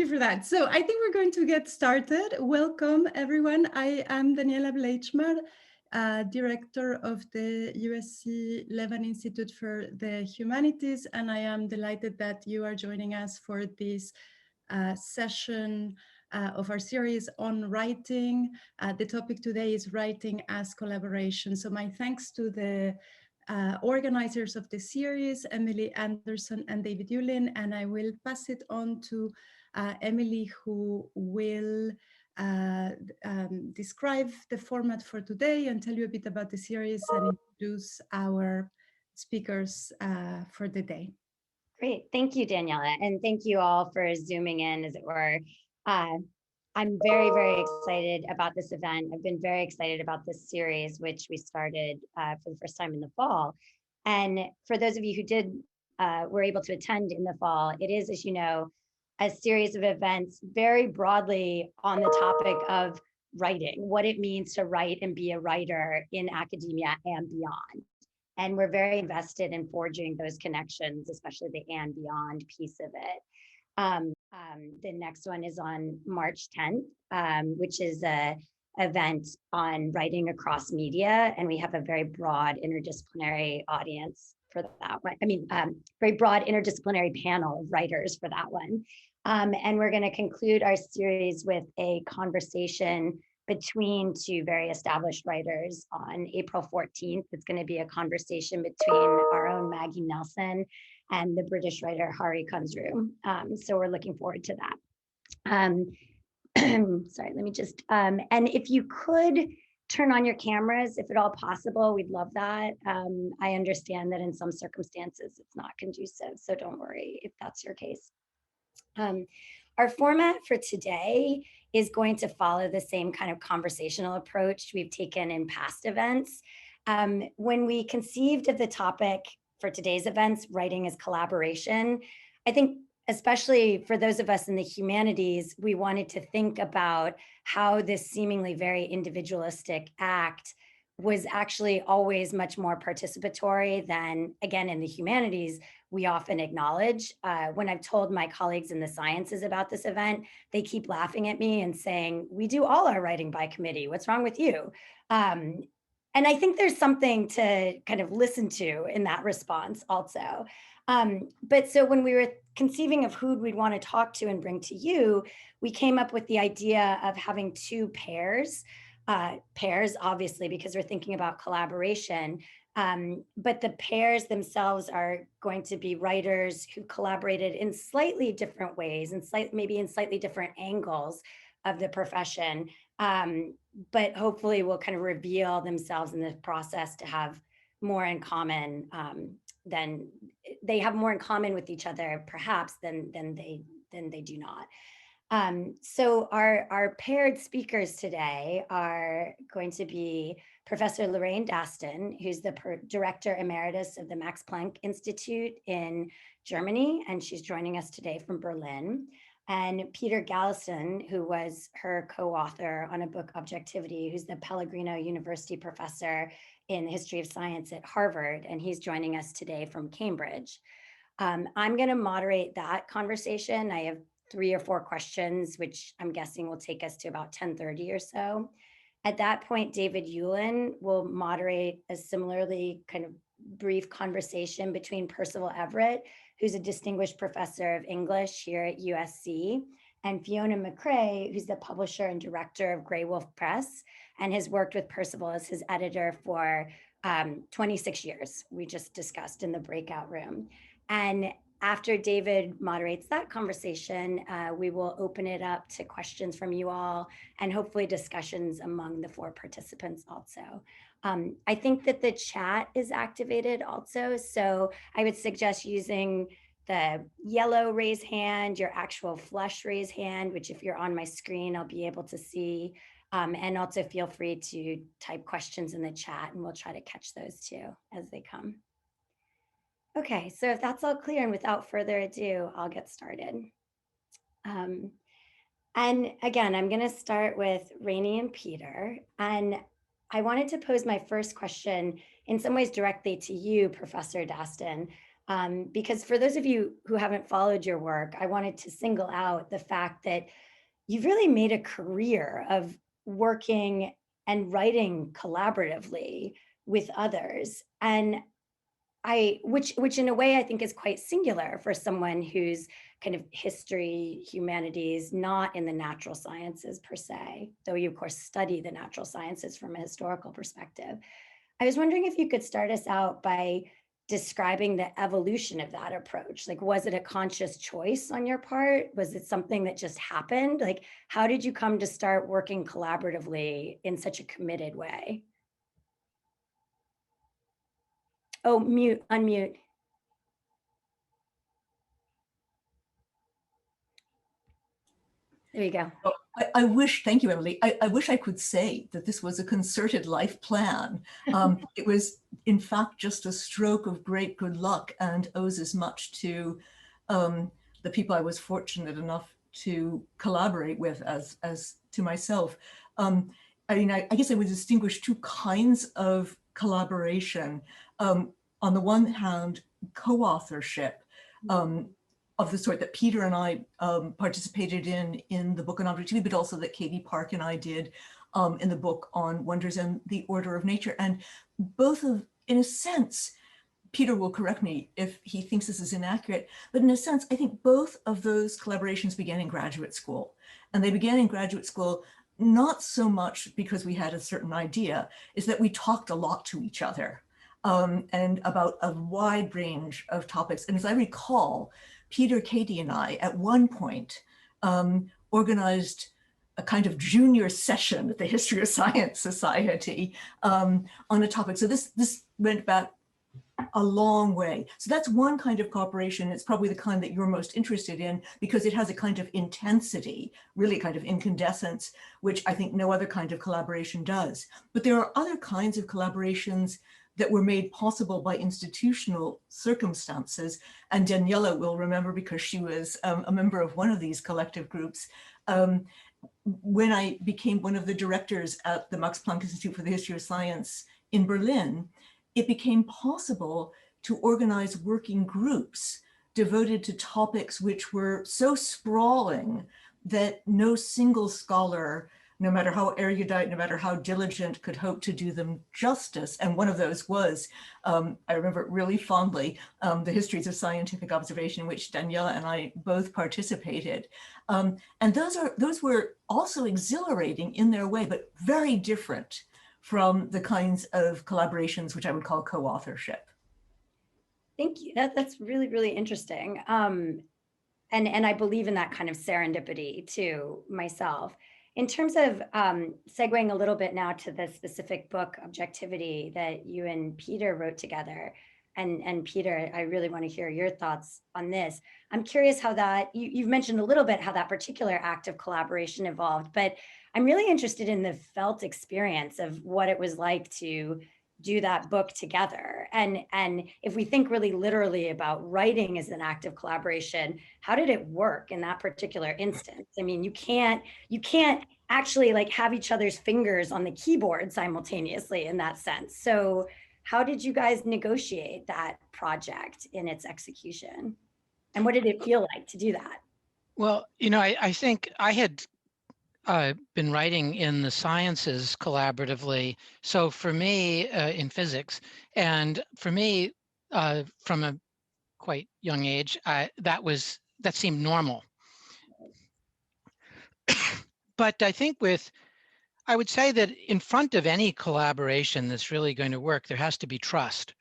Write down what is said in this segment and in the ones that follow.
for that. So I think we're going to get started. Welcome, everyone. I am Daniela Bleichmar, Director of the USC Levan Institute for the Humanities, and I am delighted that you are joining us for this session of our series on writing. The topic today is writing as collaboration. So my thanks to the organizers of the series, Emily Anderson and David Yulin, and I will pass it on to Emily, who will describe the format for today and tell you a bit about the series and introduce our speakers for the day. Great, thank you, Daniela, and thank you all for zooming in, as it were. I'm very, very excited about this event. I've been very excited about this series, which we started for the first time in the fall. And for those of you who were able to attend in the fall, it is, as you know, a series of events very broadly on the topic of writing, what it means to write and be a writer in academia and beyond. And we're very invested in forging those connections, especially the and beyond piece of it. The next one is on March 10th, which is an event on writing across media. And we have a very broad interdisciplinary audience for that one. Very broad interdisciplinary panel of writers for that one. And we're going to conclude our series with a conversation between two very established writers on April 14th. It's going to be a conversation between our own Maggie Nelson and the British writer Hari Kunzru. So we're looking forward to that. Sorry, let me just, and if you could turn on your cameras, if at all possible, we'd love that. I understand that in some circumstances it's not conducive, so don't worry if that's your case. Our format for today is going to follow the same kind of conversational approach we've taken in past events. When we conceived of the topic for today's events, writing as collaboration, I think especially for those of us in the humanities, we wanted to think about how this seemingly very individualistic act was actually always much more participatory than, again, in the humanities, we often acknowledge. When I've told my colleagues in the sciences about this event, they keep laughing at me and saying, we do all our writing by committee. What's wrong with you? And I think there's something to kind of listen to in that response also. But so when we were conceiving of who we'd want to talk to and bring to you, we came up with the idea of having two pairs, obviously, because we're thinking about collaboration. But the pairs themselves are going to be writers who collaborated in slightly different ways and maybe in slightly different angles of the profession, but hopefully will kind of reveal themselves in the process to have more in common than they have more in common with each other, perhaps, than they do not. So our paired speakers today are going to be Professor Lorraine Daston, who's the Director Emeritus of the Max Planck Institute in Germany, and she's joining us today from Berlin. And Peter Galison, who was her co-author on a book, Objectivity, who's the Pellegrino University Professor in the History of Science at Harvard, and he's joining us today from Cambridge. I'm going to moderate that conversation. I have 3 or 4 questions, which I'm guessing will take us to about 10:30 or so. At that point, David Yulin will moderate a similarly kind of brief conversation between Percival Everett, who's a distinguished professor of English here at USC, and Fiona McCrae, who's the publisher and director of Grey Wolf Press, and has worked with Percival as his editor for 26 years, we just discussed in the breakout room. And after David moderates that conversation, we will open it up to questions from you all and hopefully discussions among the 4 participants also. I think that the chat is activated also, so I would suggest using the yellow raise hand, your actual flush raise hand, which if you're on my screen, I'll be able to see. And also feel free to type questions in the chat and we'll try to catch those too as they come. Okay, so if that's all clear and without further ado, I'll get started. And again, I'm going to start with Rainey and Peter. And I wanted to pose my first question in some ways directly to you, Professor Daston. Because for those of you who haven't followed your work, I wanted to single out the fact that you've really made a career of working and writing collaboratively with others. And which in a way I think is quite singular for someone who's kind of history, humanities, not in the natural sciences per se, though you of course study the natural sciences from a historical perspective. I was wondering if you could start us out by describing the evolution of that approach. Like, was it a conscious choice on your part? Was it something that just happened? Like, how did you come to start working collaboratively in such a committed way? Oh, mute, unmute. There you go. Oh, I wish, thank you, Emily. I wish I could say that this was a concerted life plan. It was, in fact, just a stroke of great good luck and owes as much to the people I was fortunate enough to collaborate with as to myself. I mean, I guess I would distinguish two kinds of collaboration. On the one hand, co-authorship. Of the sort that Peter and I participated in the book on objectivity, but also that Katie Park and I did in the book on Wonders and the Order of Nature. And both of, in a sense, Peter will correct me if he thinks this is inaccurate, but in a sense, I think both of those collaborations began in graduate school. And they began in graduate school not so much because we had a certain idea, is that we talked a lot to each other and about a wide range of topics. And as I recall, Peter, Katie, and I, at one point, organized a kind of junior session at the History of Science Society on a topic. So this went back a long way. So that's one kind of cooperation. It's probably the kind that you're most interested in because it has a kind of intensity, really kind of incandescence, which I think no other kind of collaboration does. But there are other kinds of collaborations that were made possible by institutional circumstances. And Daniela will remember because she was a member of one of these collective groups. When I became one of the directors at the Max Planck Institute for the History of Science in Berlin, it became possible to organize working groups devoted to topics which were so sprawling that no single scholar, no matter how erudite, no matter how diligent, could hope to do them justice. And one of those was, I remember it really fondly, the Histories of Scientific Observation, in which Daniela and I both participated. And those were also exhilarating in their way, but very different from the kinds of collaborations which I would call co-authorship. Thank you. That's really, really interesting. And I believe in that kind of serendipity too, myself. In terms of segueing a little bit now to the specific book, Objectivity, that you and Peter wrote together. And Peter, I really want to hear your thoughts on this. I'm curious how that, you've mentioned a little bit how that particular act of collaboration evolved, but I'm really interested in the felt experience of what it was like to do that book together. And if we think really literally about writing as an act of collaboration, how did it work in that particular instance? I mean, you can't actually like have each other's fingers on the keyboard simultaneously in that sense. So how did you guys negotiate that project in its execution? And what did it feel like to do that? Well, you know, I think I had been writing in the sciences collaboratively. So for me, in physics, and for me, from a quite young age, that seemed normal. But I think I would say that in front of any collaboration that's really going to work, there has to be trust.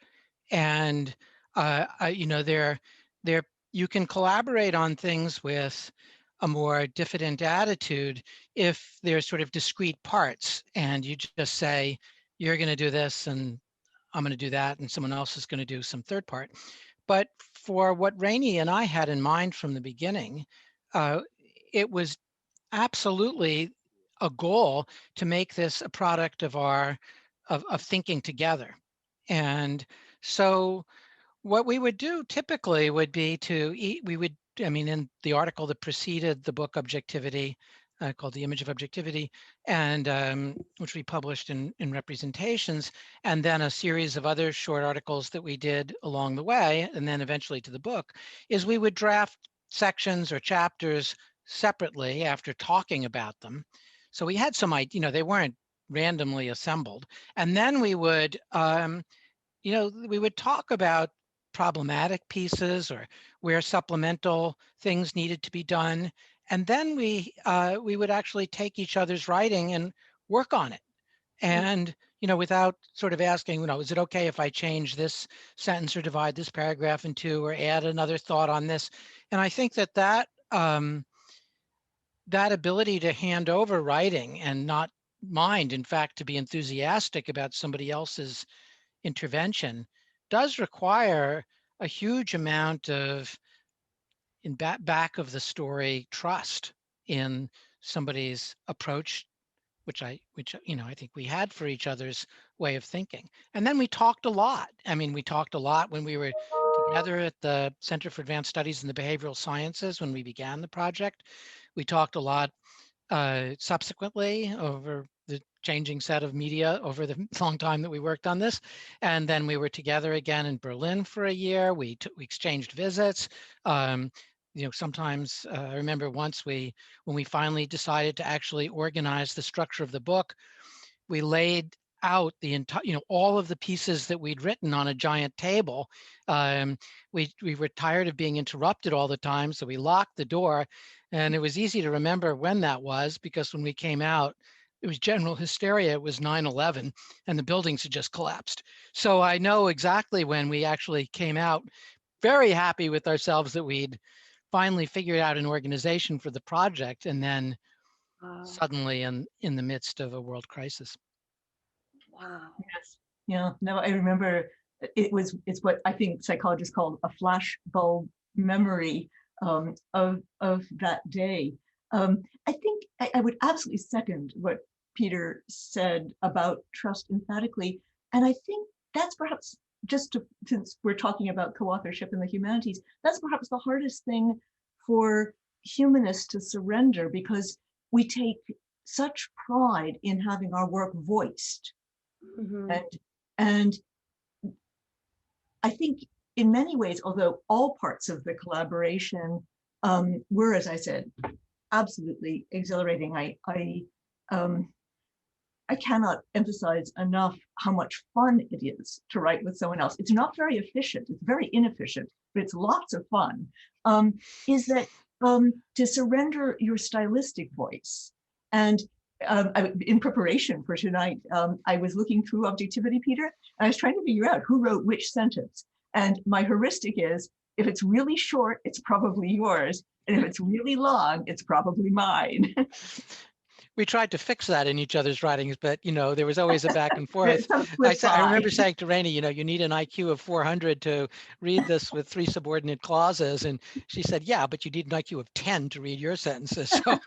And you know, you can collaborate on things with a more diffident attitude if there's sort of discrete parts and you just say, you're going to do this and I'm going to do that and someone else is going to do some third part. But for what Rainey and I had in mind from the beginning, it was absolutely a goal to make this a product of of thinking together. And so what we would do typically would be in the article that preceded the book Objectivity, called The Image of Objectivity, and which we published in Representations, and then a series of other short articles that we did along the way, and then eventually to the book, is we would draft sections or chapters separately after talking about them. So we had some idea, they weren't randomly assembled. And then we would, we would talk about problematic pieces or where supplemental things needed to be done. And then we would actually take each other's writing and work on it. And, without sort of asking, is it okay if I change this sentence or divide this paragraph in two or add another thought on this? And I think that ability to hand over writing and not mind, in fact, to be enthusiastic about somebody else's intervention does require a huge amount of in back of the story trust in somebody's approach, which I think we had for each other's way of thinking. And then we talked a lot. I mean, we talked a lot when we were together at the Center for Advanced Studies in the Behavioral Sciences when we began the project. We talked a lot subsequently over the changing set of media over the long time that we worked on this. And then we were together again in Berlin for a year. We exchanged visits. Sometimes I remember once when we finally decided to actually organize the structure of the book, we laid out the entire, all of the pieces that we'd written on a giant table. We were tired of being interrupted all the time, so we locked the door. And it was easy to remember when that was, because when we came out, it was general hysteria. It was 9/11, and the buildings had just collapsed. So I know exactly when we actually came out, very happy with ourselves that we'd finally figured out an organization for the project, and then suddenly in the midst of a world crisis. Wow. Yes. Yeah. No, I remember it's what I think psychologists call a flash bulb memory of that day. I think I would absolutely second what Peter said about trust emphatically. And I think that's perhaps since we're talking about co-authorship in the humanities, that's perhaps the hardest thing for humanists to surrender, because we take such pride in having our work voiced. Mm-hmm. And I think in many ways, although all parts of the collaboration were, as I said, absolutely exhilarating, I cannot emphasize enough how much fun it is to write with someone else. It's not very efficient, it's very inefficient, but it's lots of fun, is that to surrender your stylistic voice. And in preparation for tonight, I was looking through Objectivity, Peter, and I was trying to figure out who wrote which sentence. And my heuristic is, if it's really short, it's probably yours. And if it's really long, it's probably mine. We tried to fix that in each other's writings, but there was always a back and forth. I remember saying to Rainey, you need an IQ of 400 to read this with 3 subordinate clauses, and she said, "Yeah, but you need an IQ of 10 to read your sentences." So,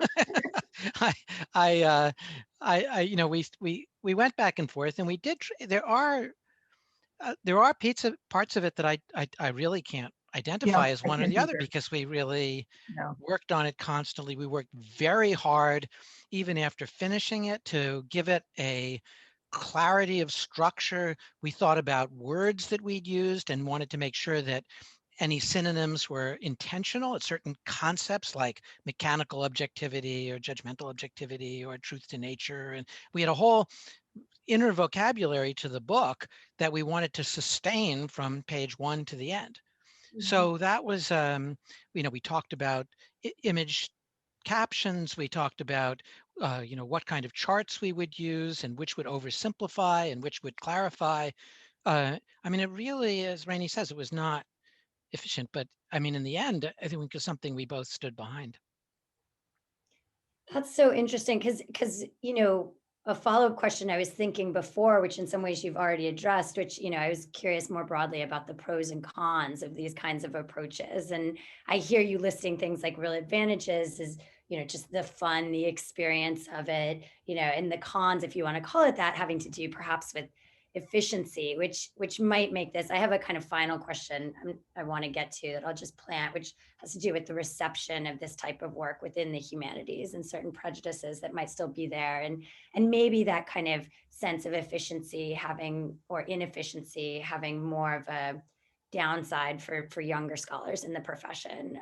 we went back and forth, and we did. There are parts of it that I really can't identify as one or the other, because we really worked on it constantly. We worked very hard, even after finishing it, to give it a clarity of structure. We thought about words that we'd used and wanted to make sure that any synonyms were intentional at certain concepts like mechanical objectivity or judgmental objectivity or truth to nature. And we had a whole inner vocabulary to the book that we wanted to sustain from page 1 to the end. Mm-hmm. So that was, we talked about image captions. We talked about, what kind of charts we would use and which would oversimplify and which would clarify. It really, as Rainey says, it was not efficient, but in the end, I think it was something we both stood behind. That's so interesting, because a follow-up question I was thinking before, which in some ways you've already addressed, which, I was curious more broadly about the pros and cons of these kinds of approaches. And I hear you listing things like real advantages is, just the fun, the experience of it, and the cons, if you want to call it that, having to do perhaps with efficiency, which might make this, I have a kind of final question I want to get to that I'll just plant, which has to do with the reception of this type of work within the humanities and certain prejudices that might still be there. And maybe that kind of sense of efficiency having, or inefficiency having more of a downside for younger scholars in the profession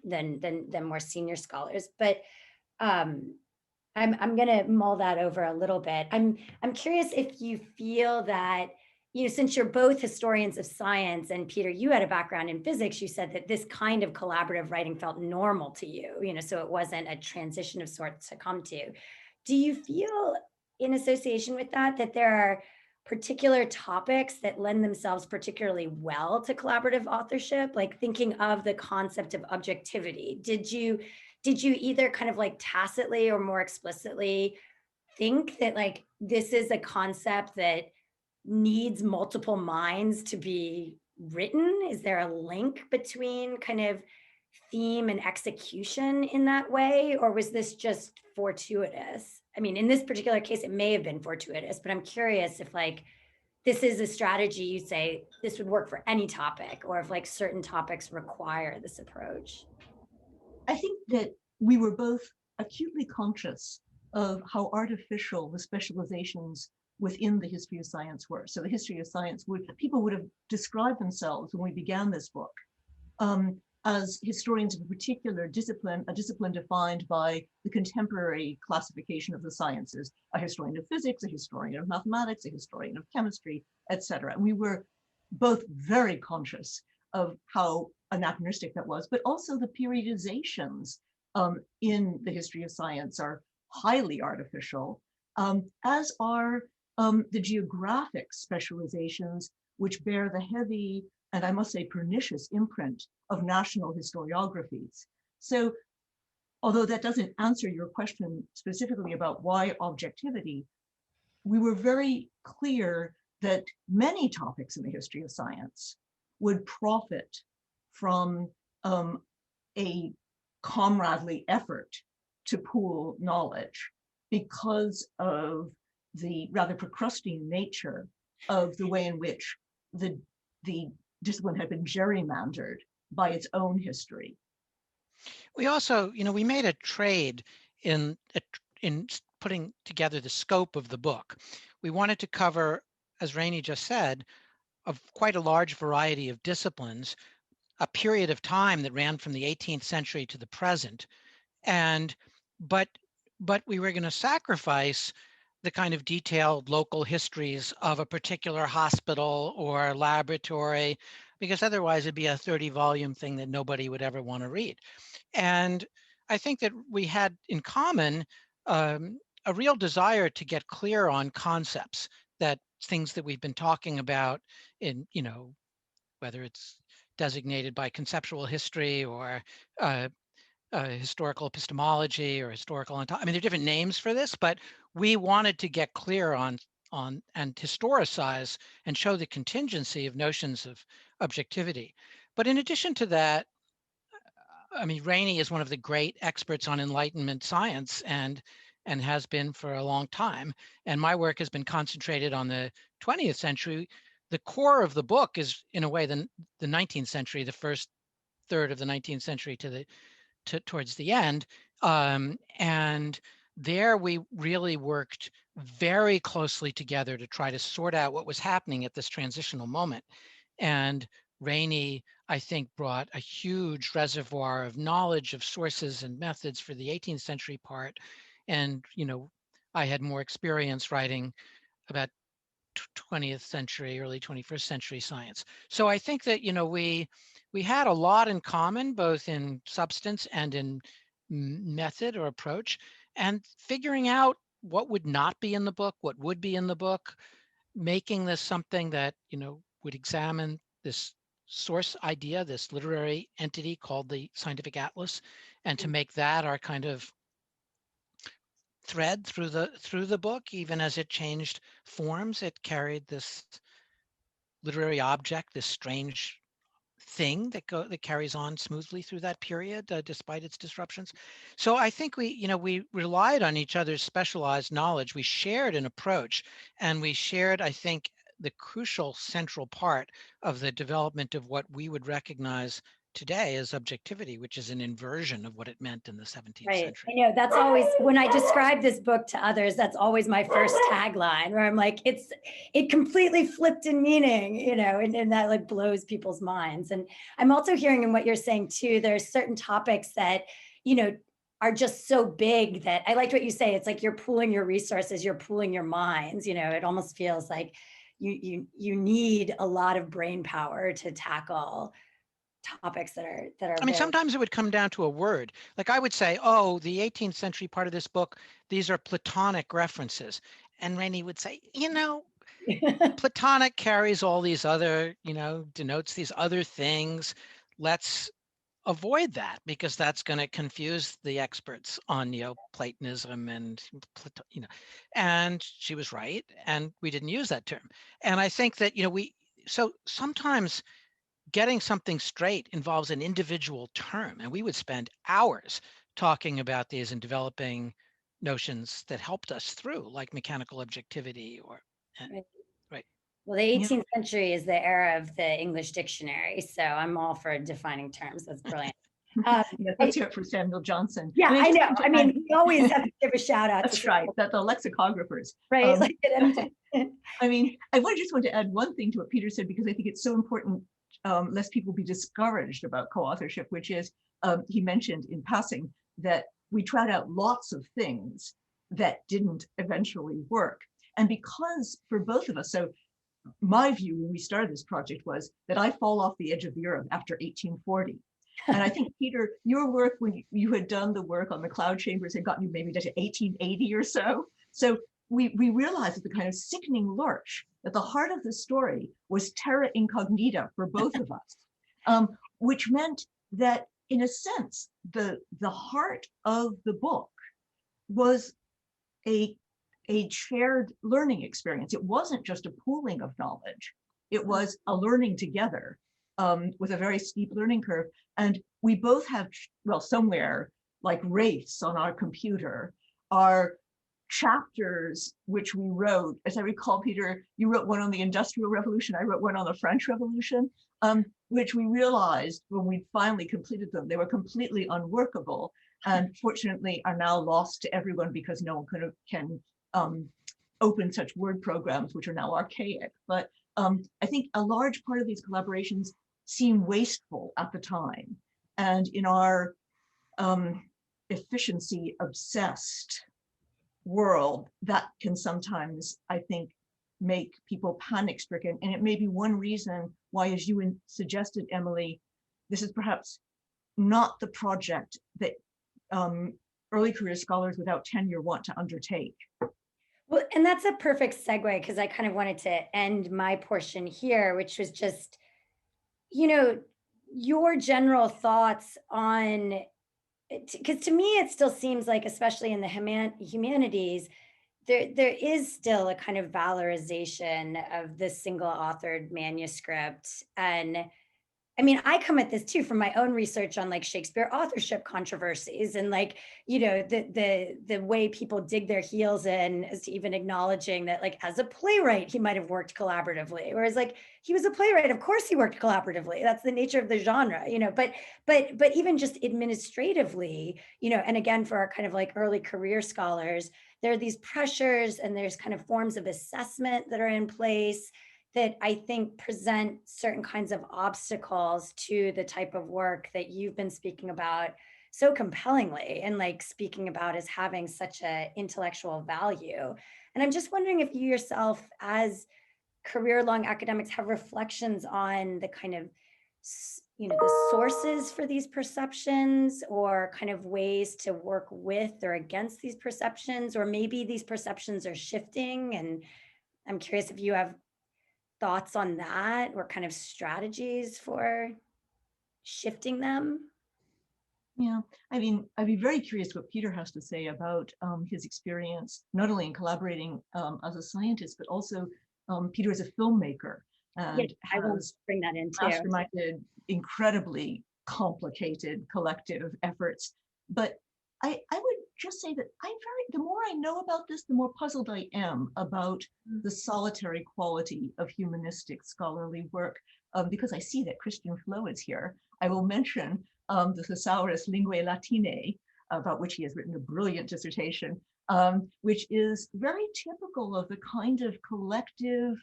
than more senior scholars. But I'm going to mull that over a little bit. I'm curious if you feel that, since you're both historians of science, and Peter, you had a background in physics, you said that this kind of collaborative writing felt normal to you, so it wasn't a transition of sorts to come to. Do you feel, in association with that, that there are particular topics that lend themselves particularly well to collaborative authorship? Like thinking of the concept of objectivity. Did you either kind of like tacitly or more explicitly think that like this is a concept that needs multiple minds to be written? Is there a link between kind of theme and execution in that way? Or was this just fortuitous? I mean, in this particular case, it may have been fortuitous, but I'm curious if like this is a strategy you say this would work for any topic, or if like certain topics require this approach. I think that we were both acutely conscious of how artificial the specializations within the history of science were. So the history of science people would have described themselves when we began this book as historians of a particular discipline, a discipline defined by the contemporary classification of the sciences, a historian of physics, a historian of mathematics, a historian of chemistry, etc. And we were both very conscious of how anachronistic that was, but also the periodizations in the history of science are highly artificial, as are the geographic specializations, which bear the heavy, and I must say pernicious imprint of national historiographies. So although that doesn't answer your question specifically about why objectivity, we were very clear that many topics in the history of science would profit from a comradely effort to pool knowledge because of the rather Procrustean nature of the way in which the discipline had been gerrymandered by its own history. We also, we made a trade in putting together the scope of the book. We wanted to cover, as Rainey just said, of quite a large variety of disciplines, a period of time that ran from the 18th century to the present. But we were going to sacrifice the kind of detailed local histories of a particular hospital or laboratory, because otherwise it'd be a 30-volume thing that nobody would ever want to read. And I think that we had in common a real desire to get clear on concepts, that things that we've been talking about in, whether it's designated by conceptual history or historical epistemology or historical, I mean, there are different names for this, but we wanted to get clear on and historicize and show the contingency of notions of objectivity. But in addition to that, I mean, Rainey is one of the great experts on Enlightenment science and has been for a long time. And my work has been concentrated on the 20th century. The core of the book is, in a way, the 19th century, the first third of the 19th century towards the end. And there we really worked very closely together to try to sort out what was happening at this transitional moment. And Rainey, I think, brought a huge reservoir of knowledge of sources and methods for the 18th century part. And, I had more experience writing about 20th century, early 21st century science. So I think that, we had a lot in common, both in substance and in method or approach, and figuring out what would not be in the book, what would be in the book, making this something that, would examine this source idea, this literary entity called the Scientific Atlas, and to make that our kind of thread through the book. Even as it changed forms, it carried this literary object, this strange thing that carries on smoothly through that period, despite its disruptions. So I think we relied on each other's specialized knowledge. We shared an approach, and we shared, I think, the crucial central part of the development of what we would recognize today as objectivity, which is an inversion of what it meant in the 17th Right. century. I know that's always, when I describe this book to others, that's always my first tagline, where I'm like, it completely flipped in meaning, and that like blows people's minds. And I'm also hearing in what you're saying too, there's certain topics that, are just so big that I liked what you say. It's like you're pooling your resources, you're pooling your minds, it almost feels like you need a lot of brain power to tackle topics that are I mean, very, sometimes it would come down to a word. Like I would say, oh, the 18th century part of this book, these are Platonic references. And Rennie would say, Platonic carries all these other, denotes these other things. Let's avoid that because that's going to confuse the experts on Neoplatonism and, and she was right. And we didn't use that term. And I think that, so sometimes getting something straight involves an individual term, and we would spend hours talking about these and developing notions that helped us through, like mechanical objectivity or right. Well, the 18th century is the era of the English dictionary, so I'm all for defining terms. That's brilliant. Let's hear it for Samuel Johnson. Yeah, I know. I mean, we always have to give a shout out. That's right. That the lexicographers, right? I mean, just want to add one thing to what Peter said, because I think it's so important, lest people be discouraged about co-authorship, which is he mentioned in passing that we tried out lots of things that didn't eventually work. And because for both of us, so my view when we started this project was that I fall off the edge of the earth after 1840. And I think, Peter, your work, when you had done the work on the cloud chambers, had gotten you maybe to 1880 or so. So we realized at the kind of sickening lurch that the heart of the story was terra incognita for both of us, which meant that, in a sense, the heart of the book was a shared learning experience. It wasn't just a pooling of knowledge. It was a learning together with a very steep learning curve. And we both have, well, somewhere like Wraiths on our computer, our chapters, which we wrote, as I recall, Peter, you wrote one on the Industrial Revolution, I wrote one on the French Revolution, which we realized when we finally completed them, they were completely unworkable, and fortunately are now lost to everyone because no one can open such word programs, which are now archaic. But I think a large part of these collaborations seem wasteful at the time. And in our efficiency obsessed world, that can sometimes, I think, make people panic stricken. And it may be one reason why, as you suggested, Emily, this is perhaps not the project that early career scholars without tenure want to undertake. Well, and that's a perfect segue, because I kind of wanted to end my portion here, which was just, your general thoughts on, because to me, it still seems like, especially in the humanities, there is still a kind of valorization of the single authored manuscript. And I mean, I come at this too from my own research on like Shakespeare authorship controversies and like, the way people dig their heels in as to even acknowledging that like as a playwright, he might have worked collaboratively. Whereas like he was a playwright, of course he worked collaboratively. That's the nature of the genre, but even just administratively, and again, for our kind of like early career scholars, there are these pressures and there's kind of forms of assessment that are in place that I think present certain kinds of obstacles to the type of work that you've been speaking about so compellingly and like speaking about as having such an intellectual value. And I'm just wondering if you yourself, as career-long academics, have reflections on the kind of, the sources for these perceptions, or kind of ways to work with or against these perceptions, or maybe these perceptions are shifting. And I'm curious if you have thoughts on that, or kind of strategies for shifting them. Yeah, I mean, I'd be very curious what Peter has to say about his experience, not only in collaborating as a scientist, but also Peter as a filmmaker. and I will has bring that in too. masterminded incredibly complicated collective efforts. But I would just say that the more I know about this, the more puzzled I am about the solitary quality of humanistic scholarly work, because I see that Christian Flo is here. I will mention the Thesaurus Linguae Latinae, about which he has written a brilliant dissertation, which is very typical of the kind of collective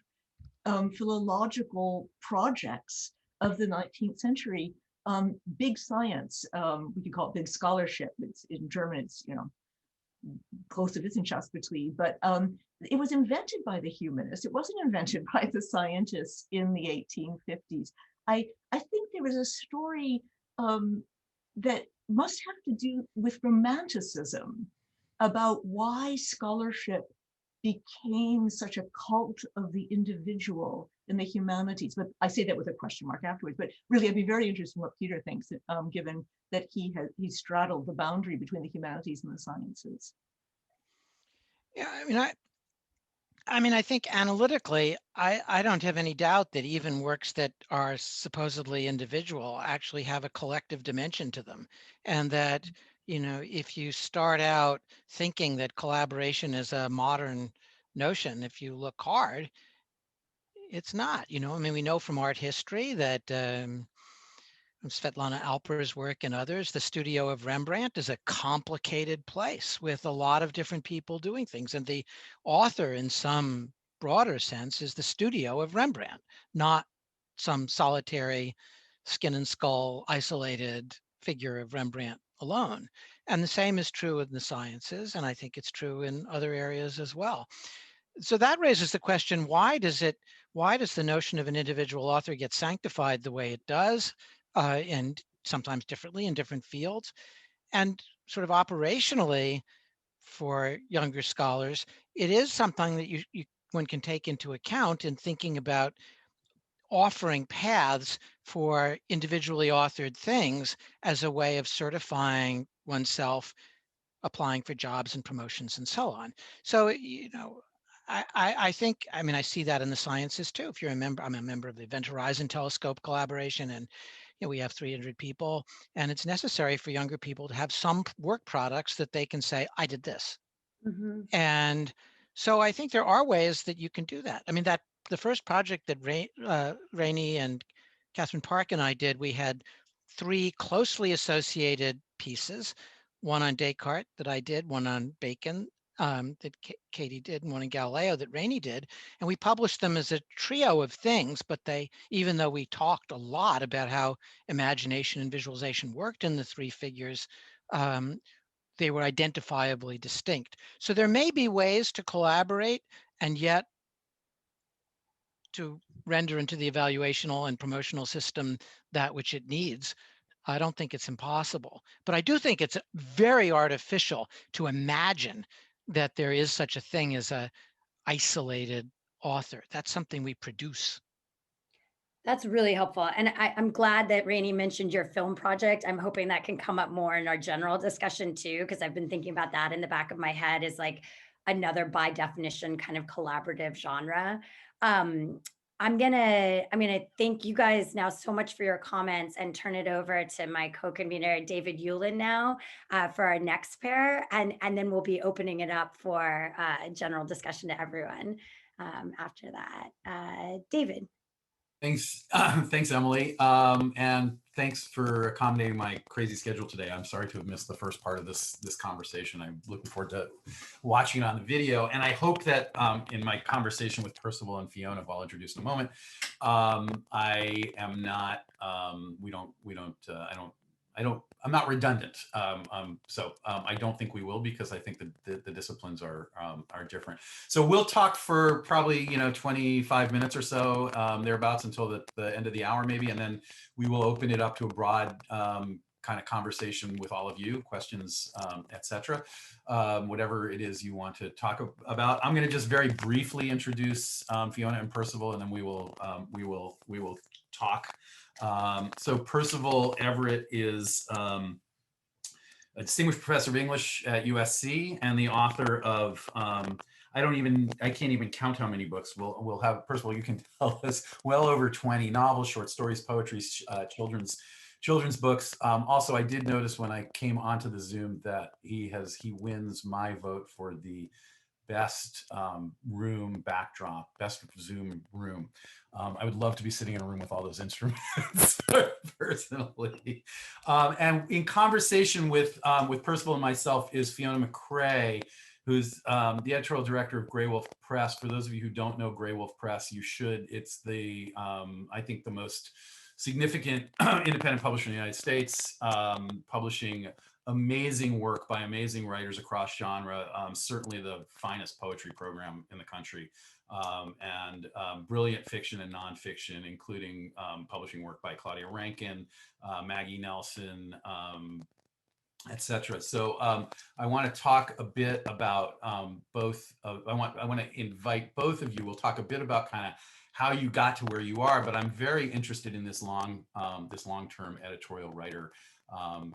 philological projects of the 19th century. Big science, we could call it big scholarship. It's in German, it's, you know, große Wissenschaftsbetrieb, but it was invented by the humanists. It wasn't invented by the scientists in the 1850s. I think there is a story that must have to do with romanticism about why scholarship became such a cult of the individual in the humanities. But I say that with a question mark afterwards. But really, I'd be very interested in what Peter thinks, given that he straddled the boundary between the humanities and the sciences. Yeah, I mean, I think analytically, I don't have any doubt that even works that are supposedly individual actually have a collective dimension to them. And that, you know, if you start out thinking that collaboration is a modern notion, if you look hard, it's not, you know. I mean, we know from art history that from Svetlana Alper's work and others, the studio of Rembrandt is a complicated place with a lot of different people doing things. And the author, in some broader sense, is the studio of Rembrandt, not some solitary skin and skull isolated figure of Rembrandt alone. And the same is true in the sciences, and I think it's true in other areas as well. So that raises the question, why does the notion of an individual author get sanctified the way it does, and sometimes differently in different fields? And sort of operationally, for younger scholars, it is something that one can take into account in thinking about offering paths for individually authored things as a way of certifying oneself, applying for jobs and promotions and so on. So, you know, I think, I mean, I see that in the sciences too. If you're a member, I'm a member of the Event Horizon Telescope collaboration, and you know, we have 300 people, and it's necessary for younger people to have some work products that they can say, I did this. Mm-hmm. And so I think there are ways that you can do that. I mean, that the first project that Rainey and Catherine Park and I did, we had 3 closely associated pieces, one on Descartes that I did, one on Bacon that Katie did, and one in Galileo that Rainey did. And we published them as a trio of things, but they, even though we talked a lot about how imagination and visualization worked in the 3 figures, they were identifiably distinct. So there may be ways to collaborate and yet to render into the evaluational and promotional system that which it needs. I don't think it's impossible, but I do think it's very artificial to imagine that there is such a thing as a isolated author. That's something we produce. That's really helpful. And I'm glad that Rainey mentioned your film project. I'm hoping that can come up more in our general discussion too, because I've been thinking about that in the back of my head as like another by definition kind of collaborative genre. I'm gonna thank you guys now so much for your comments and turn it over to my co-convener, David Yulin now for our next pair. And then we'll be opening it up for general discussion to everyone after that. David. Thanks, thanks, Emily, and thanks for accommodating my crazy schedule today. I'm sorry to have missed the first part of this conversation. I'm looking forward to watching it on the video, and I hope that in my conversation with Percival and Fiona, who I'll introduce in a moment, I am not. I'm not redundant. So I don't think we will, because I think the disciplines are different. So we'll talk for probably 25 minutes or so, thereabouts, until the end of the hour maybe, and then we will open it up to a broad kind of conversation with all of you, questions, etc. Whatever it is you want to talk about. I'm going to just very briefly introduce Fiona and Percival, and then we will talk. So Percival Everett is a distinguished professor of English at USC and the author of I can't even count how many books we'll have. First of all, you can tell us well over 20 novels, short stories, poetry, children's books. Also, I did notice when I came onto the Zoom that he wins my vote for the best room backdrop, best Zoom room. I would love to be sitting in a room with all those instruments personally. And in conversation with Percival and myself is Fiona McRae, who's the editorial director of Grey Wolf Press. For those of you who don't know Grey Wolf Press, you should. It's the, I think, the most significant independent publisher in the United States, publishing amazing work by amazing writers across genre, certainly the finest poetry program in the country, and brilliant fiction and nonfiction, including publishing work by Claudia Rankin, Maggie Nelson, etc. So I want to talk a bit about both. I want to invite both of you. We'll talk a bit about kind of how you got to where you are, but I'm very interested in this long-term editorial writer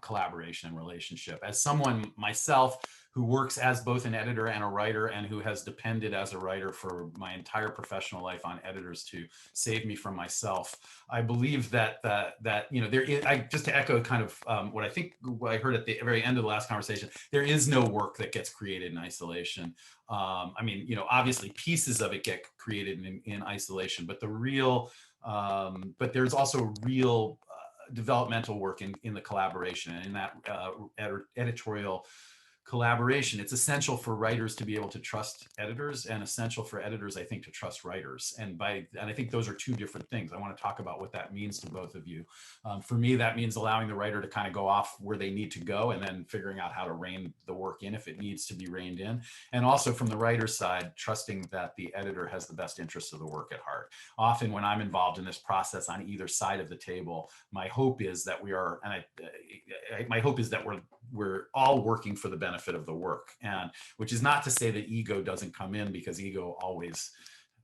collaboration and relationship. As someone myself who works as both an editor and a writer, and who has depended as a writer for my entire professional life on editors to save me from myself, I believe that you know, there is, just to echo kind of what I heard at the very end of the last conversation, there is no work that gets created in isolation. I mean, you know, obviously pieces of it get created in isolation, but but there's also real developmental work in the collaboration, and in that editorial collaboration. It's essential for writers to be able to trust editors, and essential for editors, I think, to trust writers. And I think those are two different things. I want to talk about what that means to both of you. For me, that means allowing the writer to kind of go off where they need to go, and then figuring out how to rein the work in if it needs to be reined in. And also from the writer's side, trusting that the editor has the best interests of the work at heart. Often when I'm involved in this process on either side of the table, my hope is that my hope is that we're all working for the benefit of the work, and which is not to say that ego doesn't come in, because ego always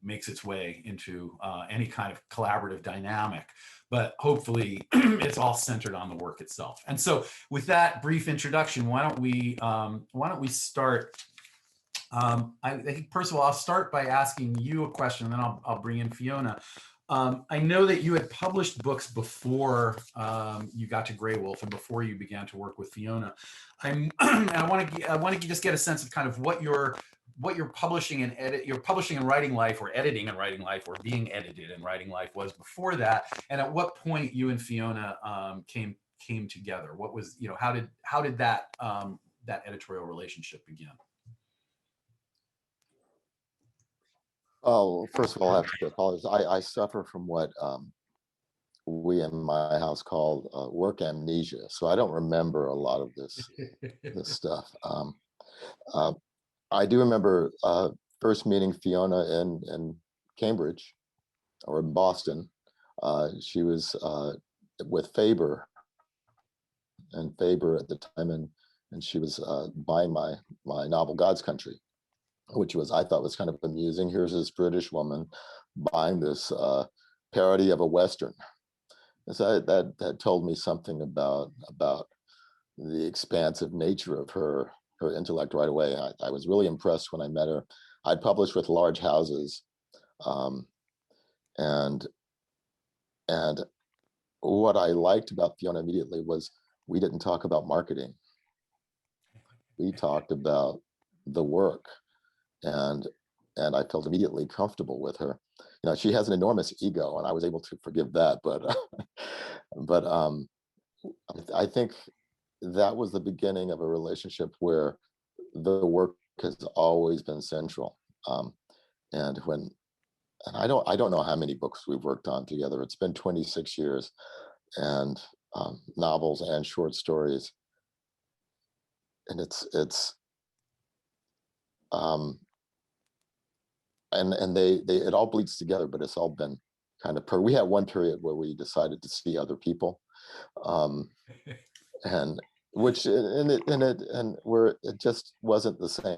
makes its way into any kind of collaborative dynamic, but hopefully it's all centered on the work itself. And so with that brief introduction, why don't we start? I think, first of all, I'll start by asking you a question, and then I'll bring in Fiona. I know that you had published books before you got to Grey Wolf and before you began to work with Fiona. I want to just get a sense of kind of what your publishing and writing life, or editing and writing life, or being edited and writing life was before that, and at what point you and Fiona came together. What was, you know, how did that editorial relationship begin? Oh, first of all, I have to apologize. I suffer from what we in my house call work amnesia, so I don't remember a lot of this stuff. I do remember first meeting Fiona in Cambridge, or in Boston. She was with Faber, and Faber at the time, and she was buying my novel God's Country, which I thought was kind of amusing. Here's this British woman buying this parody of a Western. And so that told me something about the expansive nature of her intellect right away. I was really impressed when I met her. I'd published with large houses, and what I liked about Fiona immediately was we didn't talk about marketing. We talked about the work. And I felt immediately comfortable with her. You know, she has an enormous ego, and I was able to forgive that. But I think that was the beginning of a relationship where the work has always been central. And I don't know how many books we've worked on together. It's been 26 years, and novels and short stories. And and it all bleeds together, but it's all been kind of we had one period where we decided to see other people, and which and where it just wasn't the same,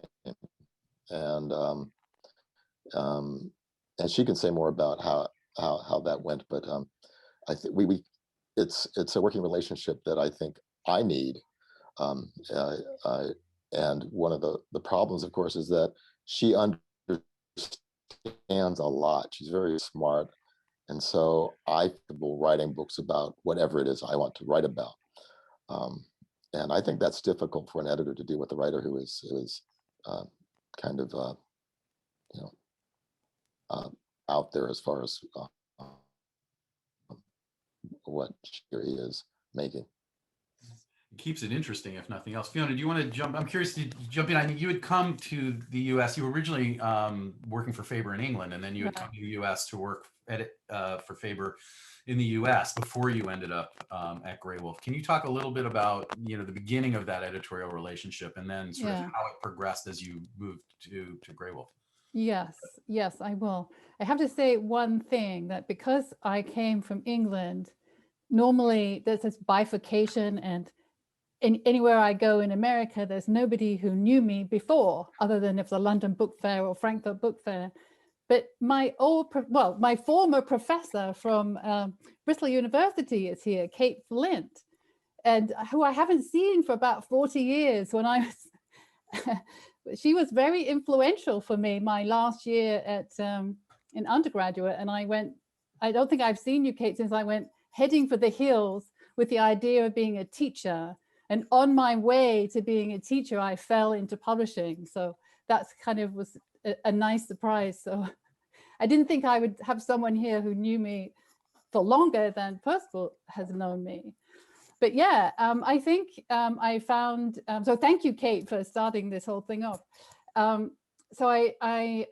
and she can say more about how that went, but I think it's a working relationship that I think I need, and one of the problems, of course, is that she understands a lot. She's very smart. And so I feel writing books about whatever it is I want to write about. And I think that's difficult for an editor to do with a writer who is kind of, you know, out there as far as what she or he is making. It keeps it interesting, if nothing else. Fiona, do you want to jump? I'm curious to jump in. I mean, you had come to the U.S. You were originally working for Faber in England, and then you had come to the U.S. to work for Faber in the U.S. before you ended up at Grey Wolf. Can you talk a little bit about, you know, the beginning of that editorial relationship, and then sort of how it progressed as you moved to Grey Wolf? Yes, I will. I have to say one thing, that because I came from England, normally there's this bifurcation, and anywhere I go in America, there's nobody who knew me before, other than if the London Book Fair or Frankfurt Book Fair. But my former professor from Bristol University is here, Kate Flint, and who I haven't seen for about 40 years. When I was, she was very influential for me my last year at in undergraduate, and I don't think I've seen you, Kate, since I went heading for the hills with the idea of being a teacher. And on my way to being a teacher, I fell into publishing. So that's kind of was a nice surprise. So I didn't think I would have someone here who knew me for longer than Percival has known me. But yeah, I think I found, so thank you, Kate, for starting this whole thing off. So I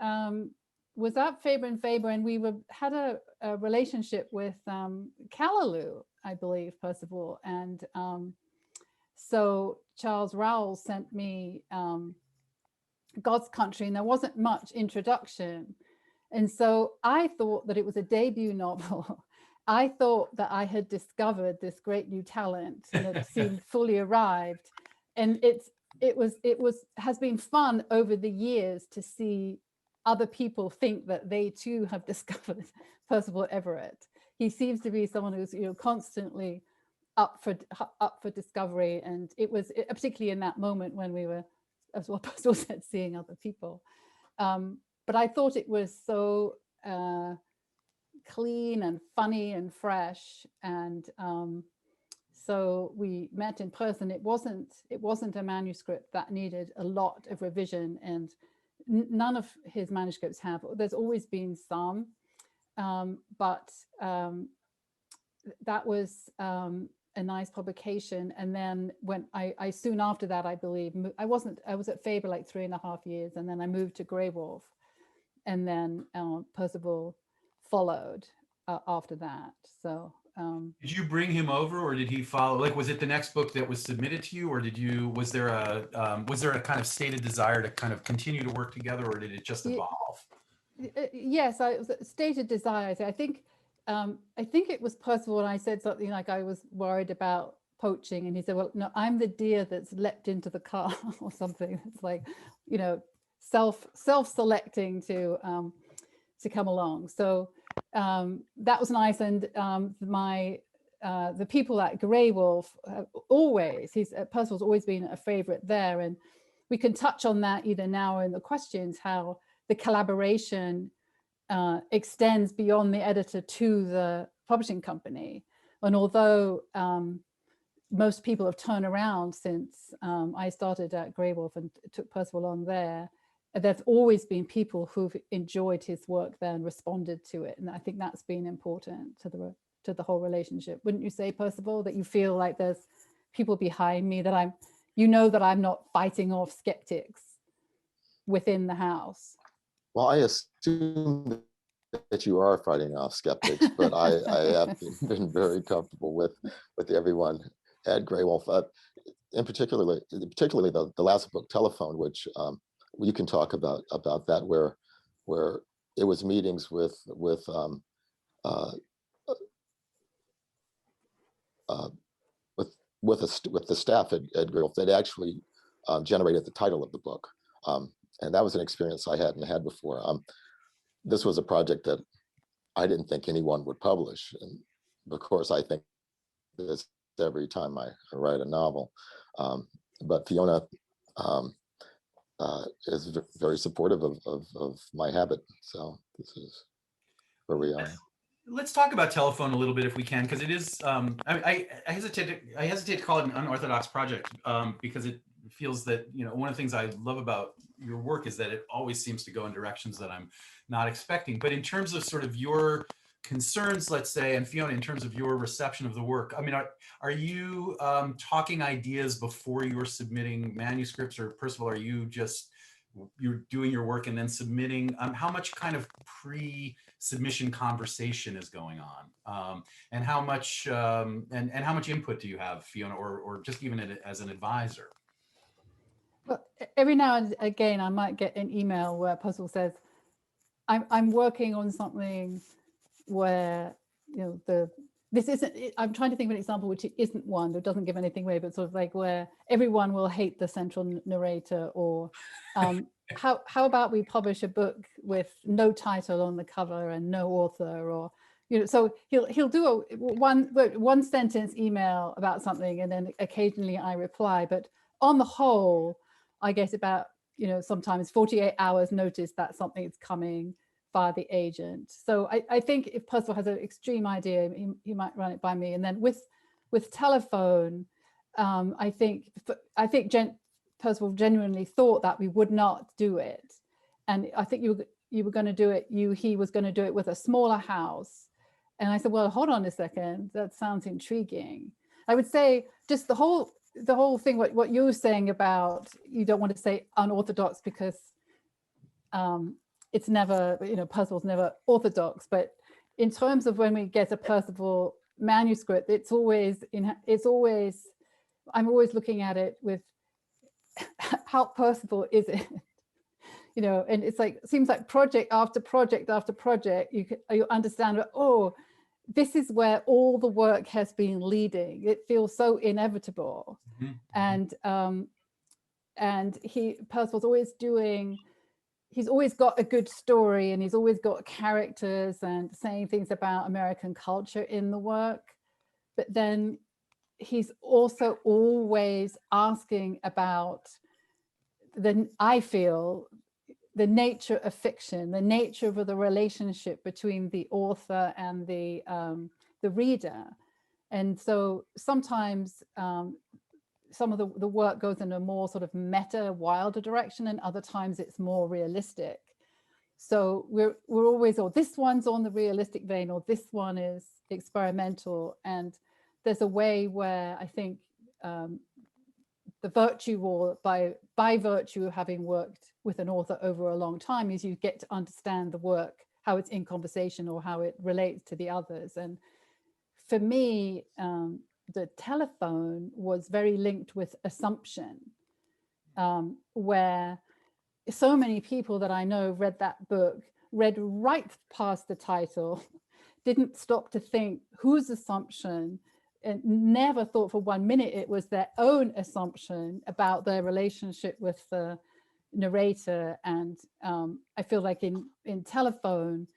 was at Faber and Faber, and we had a relationship with Callaloo, I believe, Percival. And so Charles Rowell sent me God's Country, and there wasn't much introduction. And so I thought that it was a debut novel. I thought that I had discovered this great new talent and it seemed fully arrived. And has been fun over the years to see other people think that they too have discovered Percival Everett. He seems to be someone who's, you know, constantly up for discovery, and it was particularly in that moment when we were, as what Percival said, seeing other people. But I thought it was so clean and funny and fresh, and so we met in person. It wasn't a manuscript that needed a lot of revision, and none of his manuscripts have. There's always been some, but that was a nice publication. And then when I soon after that, I believe, I was at Faber like 3.5 years, and then I moved to Grey Wolf, and then Percival followed after that. So did you bring him over, or did he follow? Like, was it the next book that was submitted to you, or was there a kind of stated desire to kind of continue to work together, or did it just evolve? Yes, it was a stated desire. I think it was Percival, and I said something like I was worried about poaching, and he said, well, no, I'm the deer that's leapt into the car or something. It's like, you know, self-selecting to come along. So that was nice. And the people at Grey Wolf Percival's always been a favorite there, and we can touch on that either now or in the questions, how the collaboration extends beyond the editor to the publishing company. And although most people have turned around since I started at Grey Wolf and took Percival on there's always been people who've enjoyed his work there and responded to it. And I think that's been important to the whole relationship. Wouldn't you say, Percival, that you feel like there's people behind me that I'm not fighting off skeptics within the house? Well, I assume that you are fighting off skeptics, but I have been very comfortable with everyone at Grey Wolf, and particularly the last book, Telephone, which you can talk about that, where it was meetings with the staff at Grey Wolf that actually generated the title of the book, and that was an experience I hadn't had before. This was a project that I didn't think anyone would publish, and of course I think this every time I write a novel. But Fiona very supportive of my habit. So this is where we are. Let's talk about telephone a little bit if we can, because it is. I hesitate to call it an unorthodox project because it feels that, you know, one of the things I love about your work is that it always seems to go in directions that I'm not expecting. But in terms of sort of your concerns, let's say, and Fiona, in terms of your reception of the work, I mean, are you talking ideas before you're submitting manuscripts, or first of all, are you just you're doing your work and then submitting? How much kind of pre-submission conversation is going on, and how much and how much input do you have, Fiona, or just even as an advisor? Well, every now and again, I might get an email where Puzzle says, I'm working on something where, you know, this isn't, I'm trying to think of an example which it isn't one that doesn't give anything away, but sort of like where everyone will hate the central narrator, or how about we publish a book with no title on the cover and no author, or, you know, so he'll do a one sentence email about something, and then occasionally I reply, but on the whole, I get about, you know, sometimes 48 hours notice that something is coming via the agent. So I think if Puzzle has an extreme idea, he might run it by me. And then with telephone, I think Puzzle genuinely thought that we would not do it. And I think you were going to do it, he was going to do it with a smaller house. And I said, well, hold on a second, that sounds intriguing. I would say just the whole thing, what you were saying about, you don't want to say unorthodox because it's never, you know, Puzzle's never orthodox, but in terms of when we get a Percival manuscript, I'm always looking at it with how Percival is it, you know, and it's like, it seems like project after project after project, you understand, oh, this is where all the work has been leading. It feels so inevitable. Mm-hmm. And Percival's always he's always got a good story, and he's always got characters and saying things about American culture in the work. But then he's also always asking about I feel, the nature of fiction, the nature of the relationship between the author and the reader. And so sometimes some of the work goes in a more sort of meta, wilder direction, and other times it's more realistic. So we're always, or this one's on the realistic vein, or this one is experimental. And there's a way where I think the virtue, or by virtue of having worked with an author over a long time, is you get to understand the work, how it's in conversation or how it relates to the others. And for me, the telephone was very linked with assumption, where so many people that I know read that book, read right past the title, didn't stop to think whose assumption, and never thought for 1 minute it was their own assumption about their relationship with the narrator. And I feel like in telephone,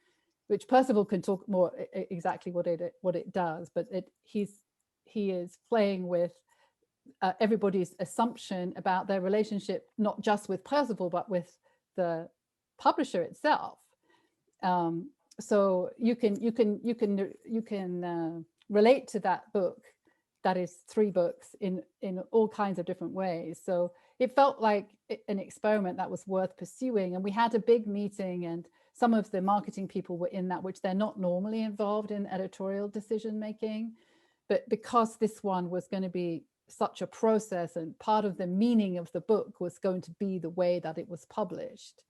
which Percival can talk more exactly what it does, but he is playing with everybody's assumption about their relationship, not just with Percival, but with the publisher itself. So you can relate to that book, that is 3 books, in all kinds of different ways. So it felt like an experiment that was worth pursuing. And we had a big meeting, and some of the marketing people were in that, which they're not normally involved in editorial decision making. But because this one was going to be such a process, and part of the meaning of the book was going to be the way that it was published.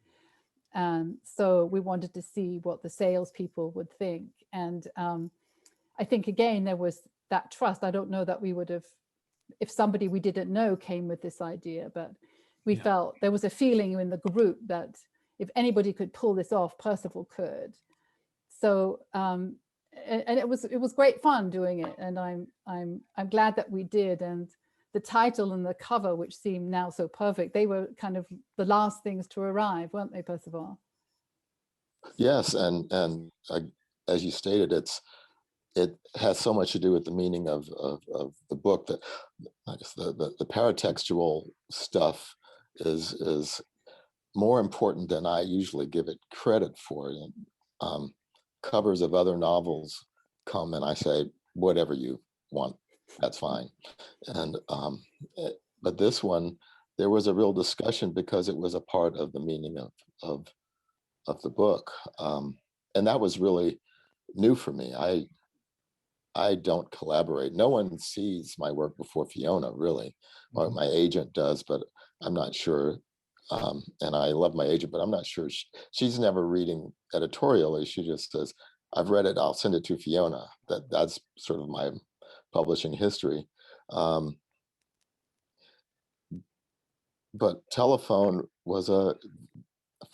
So we wanted to see what the salespeople would think. And I think, again, there was that trust. I don't know that we would have, if somebody we didn't know came with this idea, but we felt there was a feeling in the group that if anybody could pull this off, Percival could. So, and it was great fun doing it. And I'm glad that we did. And the title and the cover, which seem now so perfect, they were kind of the last things to arrive, weren't they, Percival? Yes, and as you stated, it has so much to do with the meaning of the book, that I guess the paratextual stuff is more important than I usually give it credit for. Covers of other novels come and I say, whatever you want, that's fine. And but this one, there was a real discussion because it was a part of the meaning of the book, and that was really new for me. I don't collaborate. No one sees my work before Fiona, really. Well, my agent does, but I'm not sure. And I love my agent, but I'm not sure. She's never reading editorially. She just says, I've read it, I'll send it to Fiona. That's sort of my publishing history. But Telephone was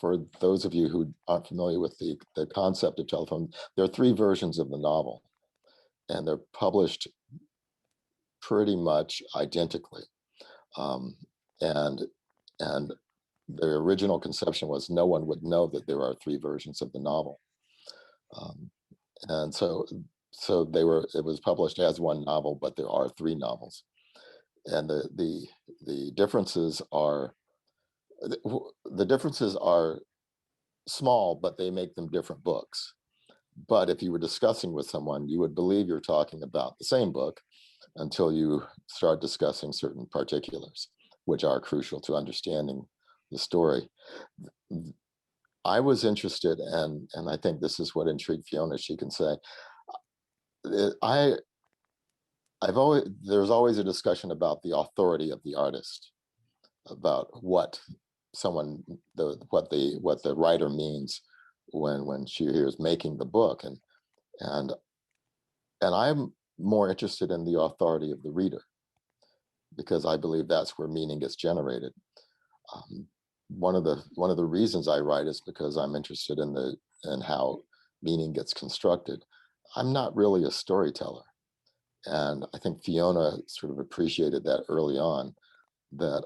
for those of you who aren't familiar with the concept of Telephone, there are 3 versions of the novel, and they're published pretty much identically. And the original conception was no one would know that there are 3 versions of the novel. And so it was published as one novel, but there are 3 novels. And the differences are small, but they make them different books. But if you were discussing with someone, you would believe you're talking about the same book until you start discussing certain particulars, which are crucial to understanding the story. I was interested, and I think this is what intrigued Fiona, she can say, there's always a discussion about the authority of the artist, about what the writer means when she hears making the book, and I'm more interested in the authority of the reader, because I believe that's where meaning gets generated. One of the reasons I write is because I'm interested in how meaning gets constructed. I'm not really a storyteller, and I think Fiona sort of appreciated that early on. That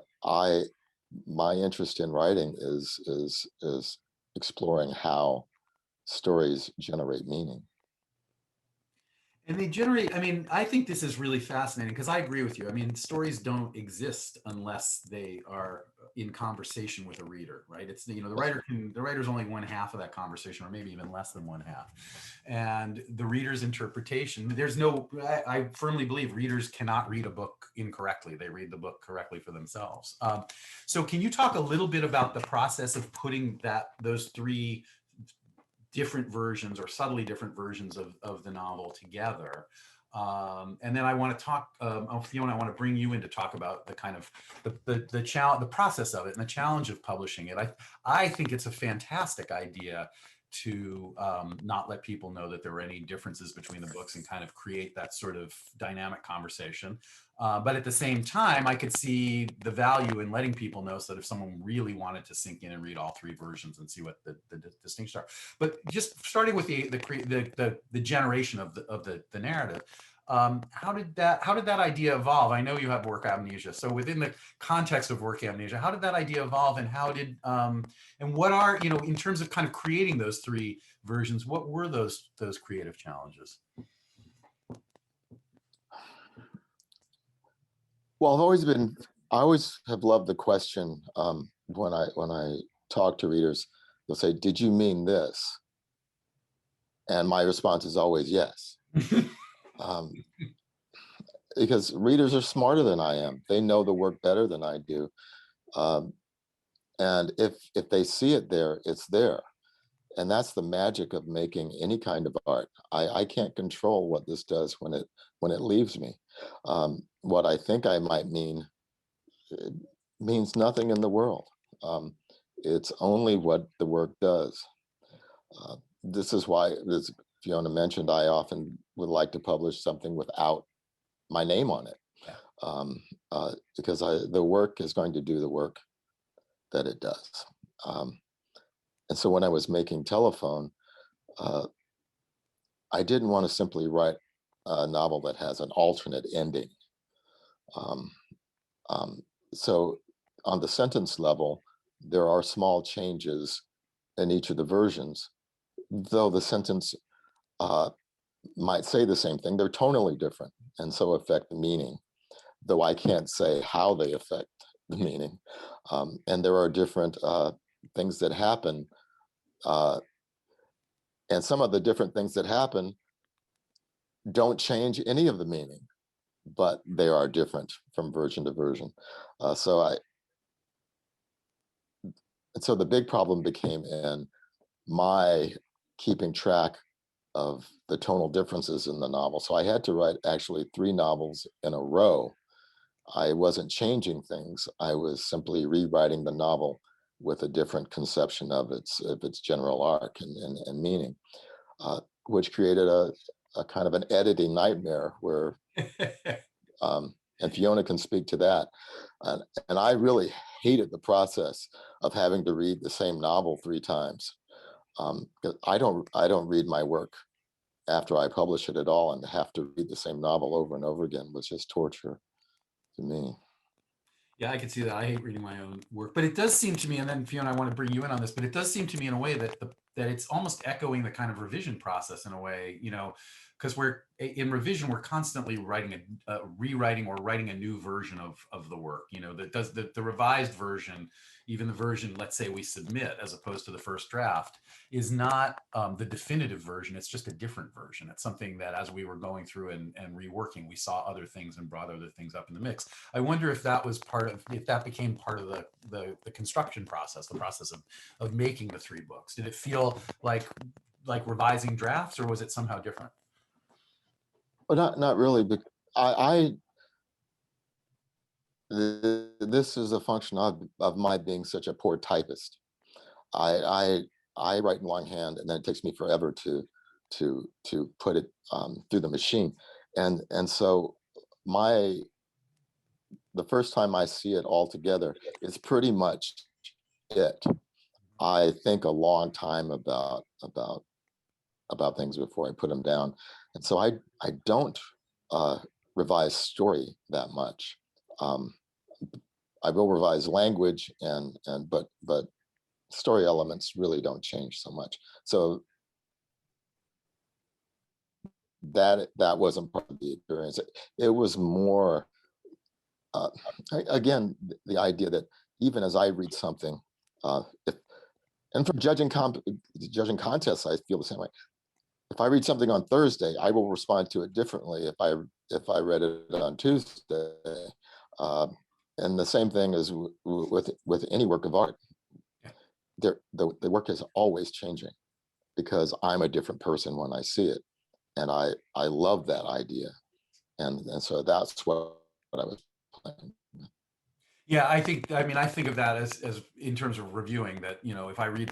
my interest in writing is exploring how stories generate meaning. And they generate, I mean, I think this is really fascinating because I agree with you. I mean, stories don't exist unless they are in conversation with a reader, right? It's, the writer's only one half of that conversation, or maybe even less than one half. And the reader's interpretation, I firmly believe readers cannot read a book incorrectly. They read the book correctly for themselves. So can you talk a little bit about the process of putting those 3 different versions, or subtly different versions of the novel together? And then I want to talk, Fiona, I want to bring you in to talk about the kind of the process of it and the challenge of publishing it. I think it's a fantastic idea to not let people know that there are any differences between the books and kind of create that sort of dynamic conversation. But at the same time, I could see the value in letting people know, so that if someone really wanted to sink in and read all 3 versions and see what the distinctions are. But just starting with the generation of the narrative, how did that idea evolve? I know you have work amnesia, so within the context of work amnesia, how did that idea evolve, and how did and what are, in terms of kind of creating those 3 versions, what were those creative challenges? Well, I always have loved the question, when I talk to readers, they'll say, did you mean this? And my response is always yes. Because readers are smarter than I am. They know the work better than I do. And if they see it there, it's there. And that's the magic of making any kind of art. I can't control what this does when it leaves me. What I think I might mean, it means nothing in the world. It's only what the work does. This is why, as Fiona mentioned, I often would like to publish something without my name on it, because the work is going to do the work that it does. And so when I was making Telephone, I didn't want to simply write a novel that has an alternate ending. So on the sentence level, there are small changes in each of the versions, though the sentence might say the same thing. They're tonally different, and so affect the meaning, though I can't say how they affect the meaning. And there are different things that happen, and some of the different things that happen don't change any of the meaning, but they are different from version to version. So the big problem became in my keeping track of the tonal differences in the novel. So I had to write actually 3 novels in a row. I wasn't changing things. I was simply rewriting the novel with a different conception of its general arc and meaning, which created a kind of an editing nightmare where, and Fiona can speak to that. And I really hated the process of having to read the same novel 3 times. Because I don't read my work after I publish it at all, and to have to read the same novel over and over again was just torture to me. Yeah, I can see that. I hate reading my own work, but it does seem to me, and then Fiona, I want to bring you in on this, but it does seem to me in a way that that it's almost echoing the kind of revision process in a way, you know, because in revision, we're constantly rewriting or writing a new version of the work, you know, that does the revised version, even the version, let's say we submit as opposed to the first draft, is not the definitive version. It's just a different version. It's something that as we were going through and reworking, we saw other things and brought other things up in the mix. I wonder if that was if that became part of the construction process, the process of making the 3 books. Did it feel like revising drafts, or was it somehow different? Well, not really. But this is a function of my being such a poor typist. I write in longhand, and then it takes me forever to put it through the machine, and so the first time I see it all together, it's pretty much it. I think a long time about things before I put them down, and so I don't revise story that much. I will revise language but story elements really don't change so much. So that wasn't part of the experience. It was more again the idea that even as I read something, and from judging contests, I feel the same way. If I read something on Thursday, I will respond to it differently if I read it on Tuesday. And the same thing is with any work of art. The work is always changing because I'm a different person when I see it, and I love that idea, and so that's what I was playing. Yeah, I think of that as in terms of reviewing, that, you know, if I write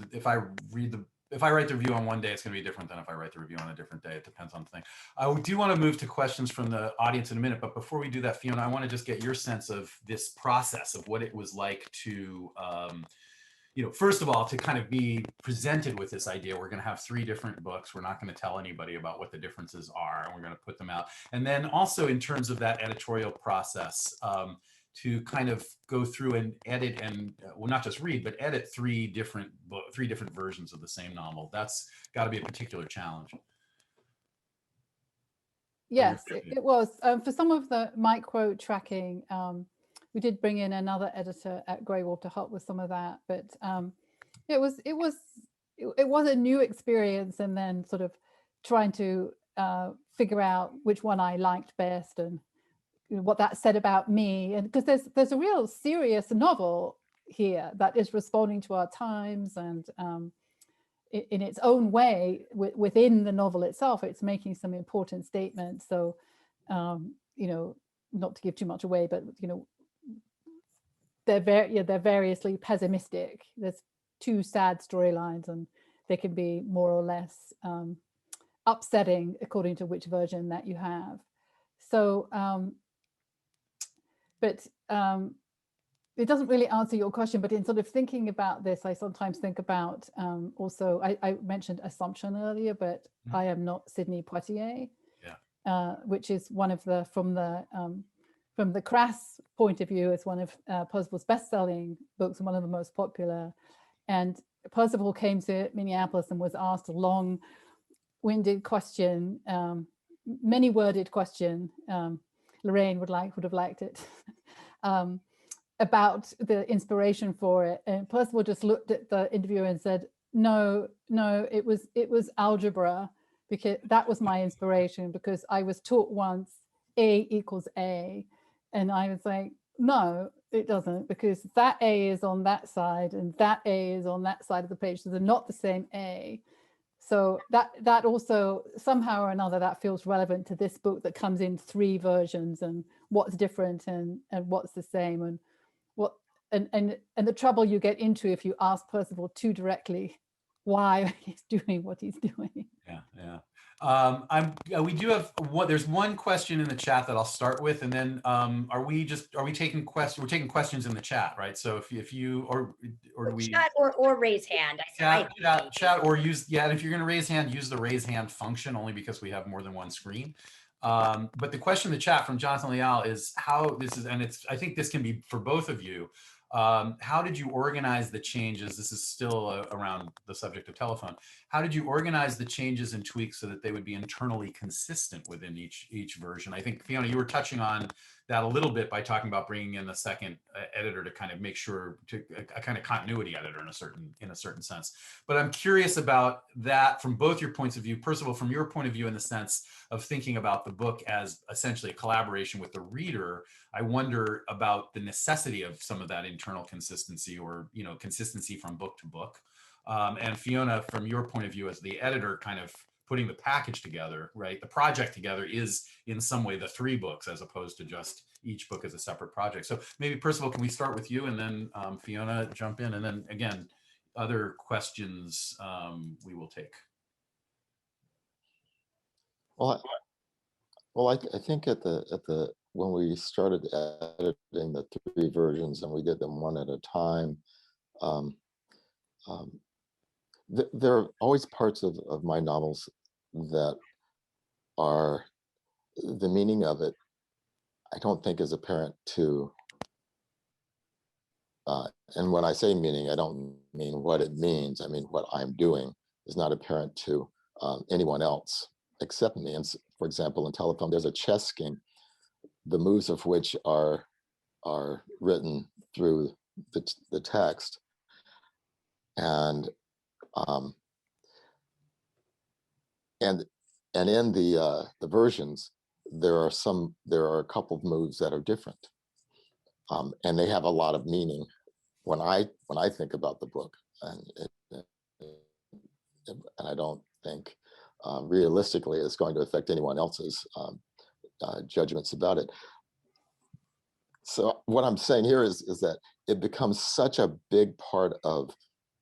the review on one day, it's going to be different than if I write the review on a different day. It depends on the thing. I do want to move to questions from the audience in a minute, but before we do that, Fiona, I want to just get your sense of this process of what it was like to, you know, first of all, to kind of be presented with this idea. We're going to have 3 different books. We're not going to tell anybody about what the differences are, and we're going to put them out. And then also in terms of that editorial process, to kind of go through and edit and well, not just read, but edit 3 different versions of the same novel. That's got to be a particular challenge. Yes, it was. For some of the micro tracking, we did bring in another editor at Greywater to help with some of that, but it was a new experience, and then sort of trying to figure out which one I liked best and what that said about me. And because there's a real serious novel here that is responding to our times, and in its own way, within the novel itself, it's making some important statements. So, you know, not to give too much away, but, you know, they're variously pessimistic. There's 2 sad storylines, and they can be more or less upsetting according to which version that you have. So, but it doesn't really answer your question, but in sort of thinking about this, I sometimes think about also, I mentioned assumption earlier, but I am not Sidney Poitier, which is one of the, from the crass point of view, it's one of Percival's best-selling books and one of the most popular. And Percival came to Minneapolis and was asked a long-winded question, many-worded question. Lorraine would have liked it. about the inspiration for it. And Percival just looked at the interviewer and said, no, it was algebra, because that was my inspiration, because I was taught once A equals A. And I was like, no, it doesn't, because that A is on that side and that A is on that side of the page. So they're not the same A. So that also somehow or another that feels relevant to this book that comes in 3 versions, and what's different and what's the same, and what and the trouble you get into if you ask Percival too directly why he's doing what he's doing. Yeah. We do have there's one question in the chat that I'll start with, and then are we taking questions? We're taking questions in the chat, right? So if you or do we chat or raise hand? Chat or use, yeah. And if you're going to raise hand, use the raise hand function, only because we have more than one screen. But the question in the chat from Jonathan Leal is how this is, and I think this can be for both of you. How did you organize the changes? This is still around the subject of telephone. How did you organize the changes and tweaks so that they would be internally consistent within each version? I think, Fiona, you were touching on that a little bit by talking about bringing in the second editor to kind of make sure a kind of continuity editor in a certain sense. But I'm curious about that from both your points of view. Percival, from your point of view, in the sense of thinking about the book as essentially a collaboration with the reader, I wonder about the necessity of some of that internal consistency, or consistency from book to book. And Fiona, from your point of view as the editor, kind of putting the package together, right? The project together is in some way the 3 books, as opposed to just each book as a separate project. So maybe Percival, can we start with you, and then Fiona jump in, and then again, other questions we will take. Well, I think when we started editing the 3 versions, and we did them one at a time, there are always parts of my novels that are, the meaning of it, I don't think is apparent to, and when I say meaning, I don't mean what it means. I mean what I'm doing is not apparent to anyone else except me. And for example, in telephone, there's a chess game, the moves of which are written through the text, and in the versions, there are a couple of moves that are different, and they have a lot of meaning when I think about the book, and I don't think realistically it's going to affect anyone else's judgments about it. So what I'm saying here is that it becomes such a big part of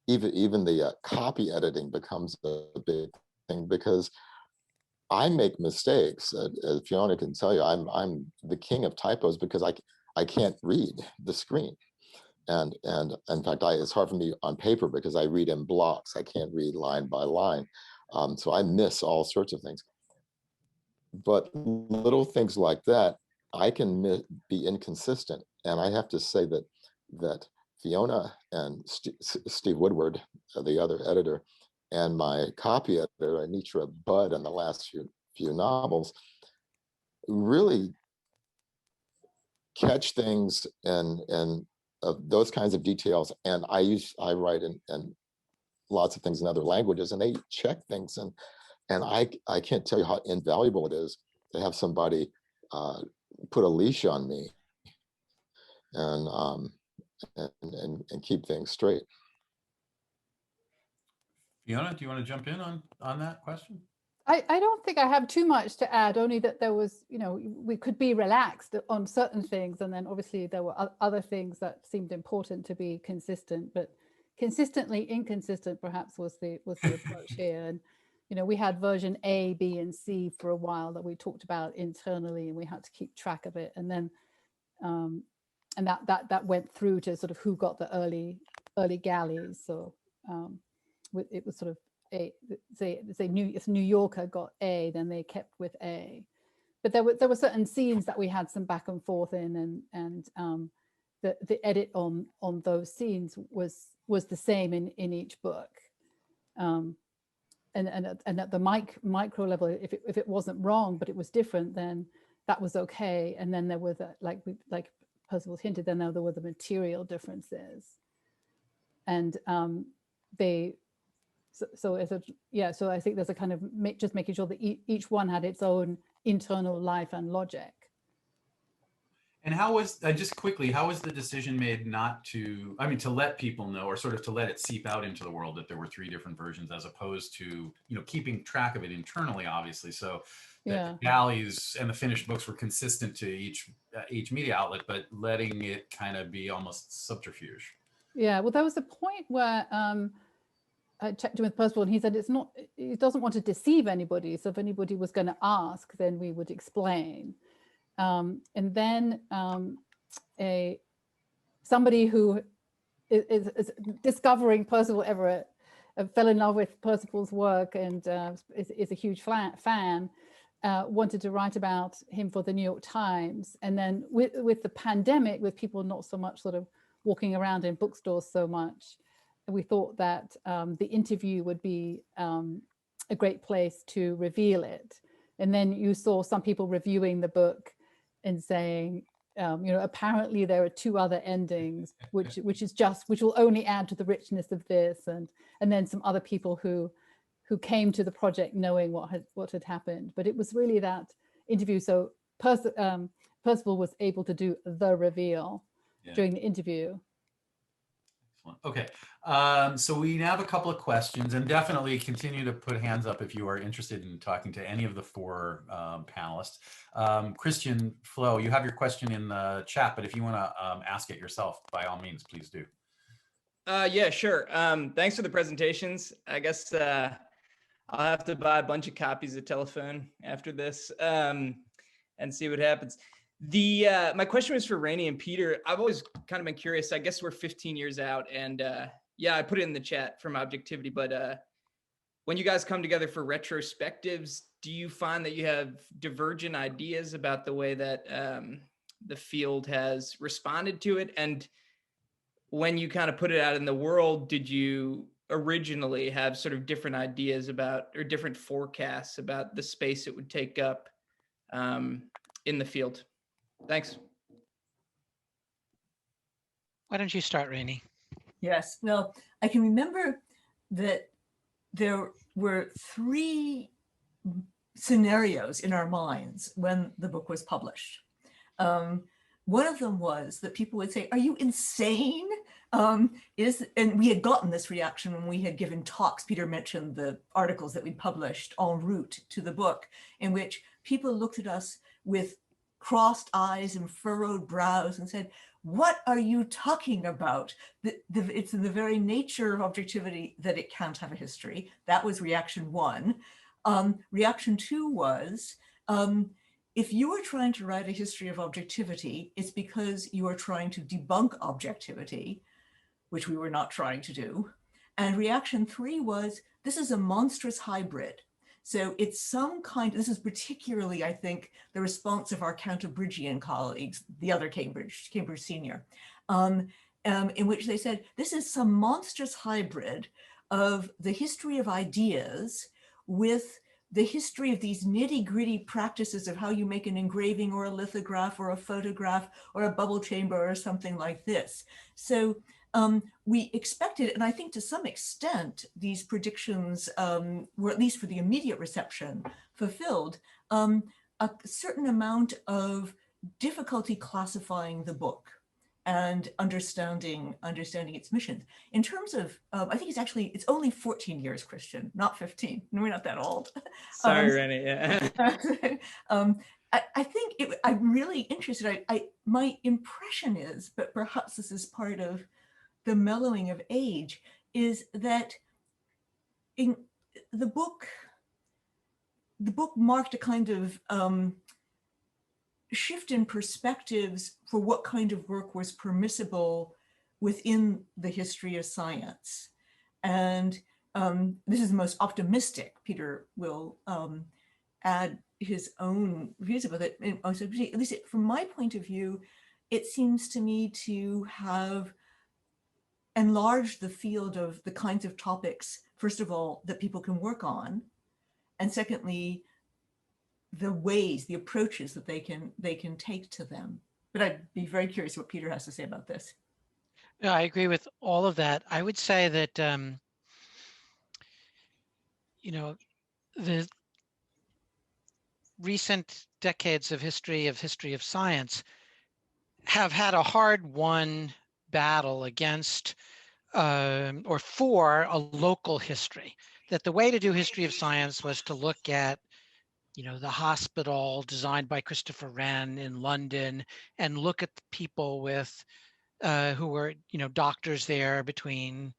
even the copy editing becomes a big thing, because I make mistakes. As Fiona can tell you, I'm the king of typos because I can't read the screen, and in fact it's hard for me on paper because I read in blocks. I can't read line by line, so I miss all sorts of things. But little things like that, I can be inconsistent, and I have to say that Fiona and Steve Woodward, the other editor, and my copy editor, Anitra Budd, in the last few novels, really catch things and those kinds of details. And I write in lots of things in other languages, and they check things, and I can't tell you how invaluable it is to have somebody put a leash on me and keep things straight. Fiona, do you want to jump in on that question? I don't think I have too much to add, only that there was, we could be relaxed on certain things, and then obviously there were other things that seemed important to be consistent, but consistently inconsistent perhaps was the approach here. And we had version A, B, and C for a while that we talked about internally, and we had to keep track of it. And then and that went through to sort of who got the early galleys. So it was sort of if New Yorker got A, then they kept with A. But there were certain scenes that we had some back and forth in, and the edit on those scenes was the same in each book. And at the micro level, if it wasn't wrong but it was different, then that was okay. And then there was like Percival's hinted, then there were the material differences. And so I think there's a kind of just making sure that each one had its own internal life and logic. And how was, just quickly, how was the decision made not to, I mean, to let people know, or sort of to let it seep out into the world that there were 3 different versions, as opposed to, you know, keeping track of it internally, obviously, so that the galleys and the finished books were consistent to each media outlet, but letting it kind of be almost subterfuge? Yeah, well, there was a point where I checked in with Percival, and he said he doesn't want to deceive anybody. So if anybody was going to ask, then we would explain. And then somebody who is discovering Percival Everett fell in love with Percival's work and is a huge fan, wanted to write about him for the New York Times. And then with the pandemic, with people not so much sort of walking around in bookstores so much, we thought that the interview would be a great place to reveal it. And then you saw some people reviewing the book and saying, you know, apparently there are 2 other endings, which will only add to the richness of this, and then some other people who came to the project knowing what had happened. But it was really that interview. So Percival was able to do the reveal during the interview. Okay, so we have a couple of questions, and definitely continue to put hands up if you are interested in talking to any of the 4 panelists. Christian Flo, you have your question in the chat, but if you want to ask it yourself, by all means, please do. Yeah, sure. Thanks for the presentations. I guess I'll have to buy a bunch of copies of Telephone after this and see what happens. My question was for Rainey and Peter. I've always kind of been curious. I guess we're 15 years out, and yeah, I put it in the chat from Objectivity, but when you guys come together for retrospectives, do you find that you have divergent ideas about the way that the field has responded to it? And when you kind of put it out in the world, did you originally have sort of different ideas about, or different forecasts about the space it would take up in the field? Thanks. Why don't you start, Rainey? Yes, well, I can remember that there were 3 scenarios in our minds when the book was published. One of them was that people would say, "Are you insane?" And we had gotten this reaction when we had given talks. Peter mentioned the articles that we published en route to the book, in which people looked at us with crossed eyes and furrowed brows and said, "What are you talking about? It's in the very nature of objectivity that it can't have a history." That was reaction 1. Reaction 2 was, if you are trying to write a history of objectivity, it's because you are trying to debunk objectivity, which we were not trying to do. And reaction 3 was, this is a monstrous hybrid. So it's some kind, this is particularly, I think, the response of our Cantabrigian colleagues, the other Cambridge senior, in which they said, this is some monstrous hybrid of the history of ideas with the history of these nitty-gritty practices of how you make an engraving or a lithograph or a photograph or a bubble chamber or something like this. So we expected, and I think to some extent, these predictions were, at least for the immediate reception, fulfilled a certain amount of difficulty classifying the book and understanding its mission. In terms of, I think it's only 14 years, Christian, not 15. We're not that old. Sorry, Rennie. Yeah. I think I'm really interested. My impression is, but perhaps this is part of the mellowing of age, is that in the book marked a kind of shift in perspectives for what kind of work was permissible within the history of science. And this is the most optimistic. Peter will add his own views about it. At least from my point of view, it seems to me to have enlarged the field of the kinds of topics, first of all, that people can work on, and secondly, the ways, the approaches that they can take to them. But I'd be very curious what Peter has to say about this. Yeah, I agree with all of that. I would say that, you know, the recent decades of history of science have had a hard-won battle against or for a local history. That the way to do history of science was to look at, the hospital designed by Christopher Wren in London, and look at the people with who were, doctors there between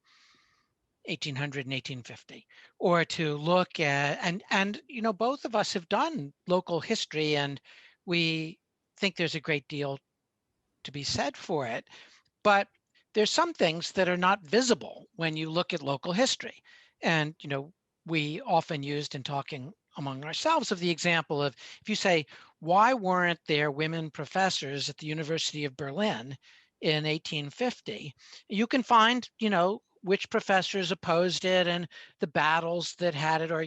1800 and 1850, or to look at, and both of us have done local history, and we think there's a great deal to be said for it. But there's some things that are not visible when you look at local history. And, we often used in talking among ourselves of the example of, if you say, why weren't there women professors at the University of Berlin in 1850? You can find, which professors opposed it and the battles that had it, or,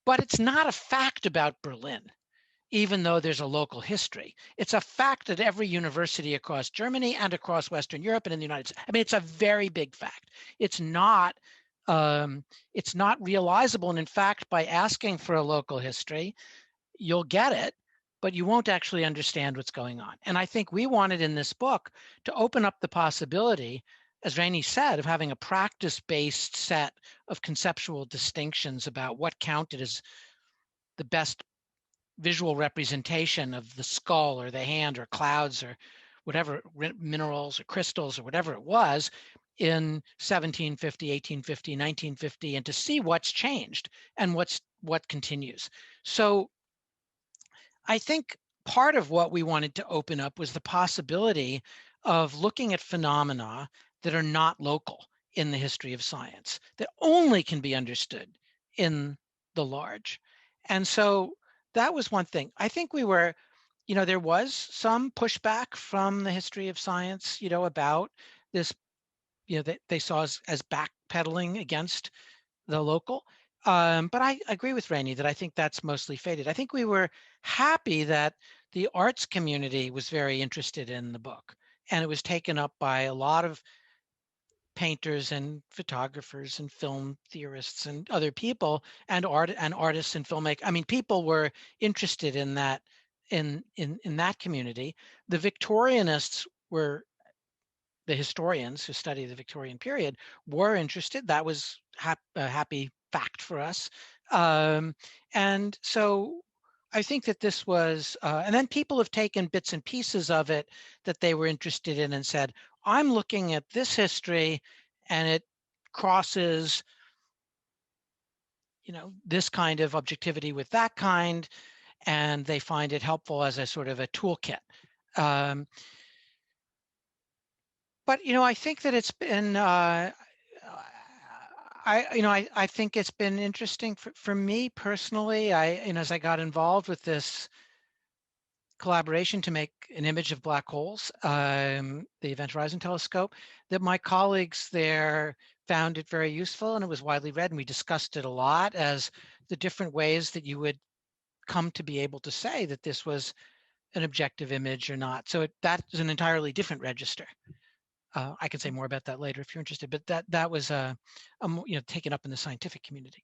but it's not a fact about Berlin, even though there's a local history. It's a fact that every university across Germany and across Western Europe and in the United States, I mean, it's a very big fact. It's not realizable. And in fact, by asking for a local history, you'll get it, but you won't actually understand what's going on. And I think we wanted in this book to open up the possibility, as Rainey said, of having a practice-based set of conceptual distinctions about what counted as the best visual representation of the skull or the hand or clouds or whatever, minerals or crystals or whatever it was in 1750, 1850, 1950, and to see what's changed and what continues. So I think part of what we wanted to open up was the possibility of looking at phenomena that are not local in the history of science, that only can be understood in the large. And so that was one thing. I think we were, there was some pushback from the history of science, about this, that they saw as backpedaling against the local. But I agree with Rainey that I think that's mostly faded. I think we were happy that the arts community was very interested in the book, and it was taken up by a lot of painters and photographers and film theorists and other people, and artists and filmmakers. I mean, people were interested in that in that community. The Victorianists were, the historians who study the Victorian period were interested. That was a happy fact for us. And so I think that this was, and then people have taken bits and pieces of it that they were interested in and said, I'm looking at this history and it crosses, this kind of objectivity with that kind, and they find it helpful as a sort of a toolkit. But I think that it's been I think it's been interesting for me personally. As I got involved with this collaboration to make an image of black holes, the Event Horizon Telescope, that my colleagues there found it very useful, and it was widely read, and we discussed it a lot as the different ways that you would come to be able to say that this was an objective image or not. So that is an entirely different register. I can say more about that later if you're interested, but that was taken up in the scientific community.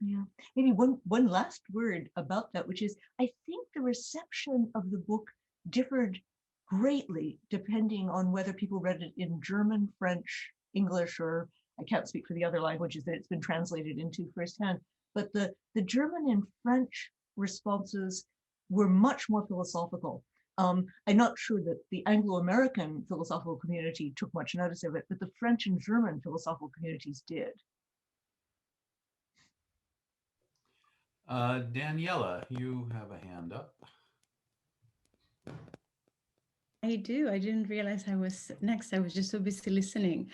Yeah, maybe one last word about that, which is I think the reception of the book differed greatly depending on whether people read it in German, French, English, or I can't speak for the other languages that it's been translated into firsthand. But the German and French responses were much more philosophical. I'm not sure that the Anglo-American philosophical community took much notice of it, but the French and German philosophical communities did. Daniela, you have a hand up. I do. I didn't realize I was next. I was just so busy listening.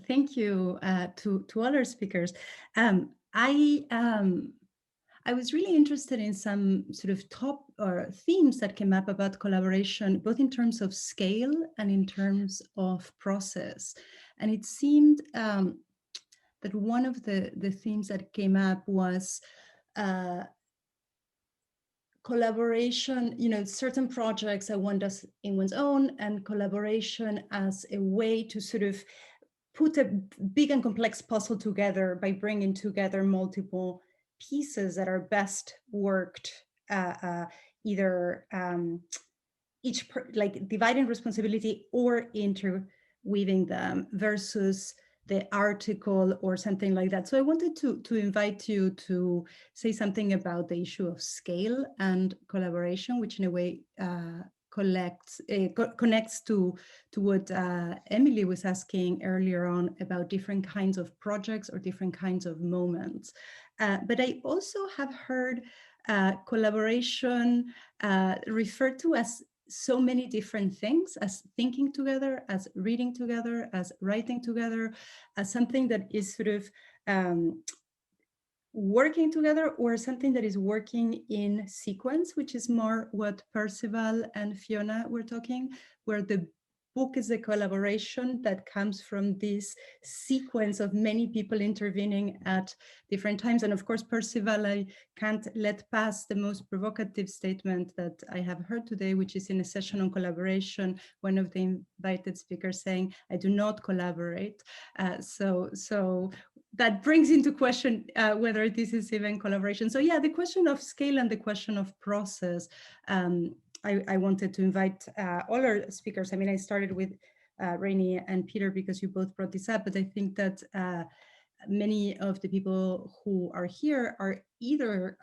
Thank you to all our speakers. I was really interested in some sort of top or themes that came up about collaboration, both in terms of scale and in terms of process. And it seemed that one of the themes that came up was collaboration, certain projects that one does in one's own, and collaboration as a way to sort of put a big and complex puzzle together by bringing together multiple pieces that are best worked, either like dividing responsibility or interweaving them, versus the article or something like that. So I wanted to invite you to say something about the issue of scale and collaboration, which in a way connects to what Emily was asking earlier on about different kinds of projects or different kinds of moments. But I also have heard collaboration referred to as so many different things, as thinking together, as reading together, as writing together, as something that is sort of working together, or something that is working in sequence, which is more what Percival and Fiona were talking, where the book is a collaboration that comes from this sequence of many people intervening at different times. And of course, Percival, I can't let pass the most provocative statement that I have heard today, which is in a session on collaboration, one of the invited speakers saying, I do not collaborate. So that brings into question whether this is even collaboration. So yeah, the question of scale and the question of process, I wanted to invite all our speakers. I mean, I started with Rainey and Peter because you both brought this up, but I think that many of the people who are here are either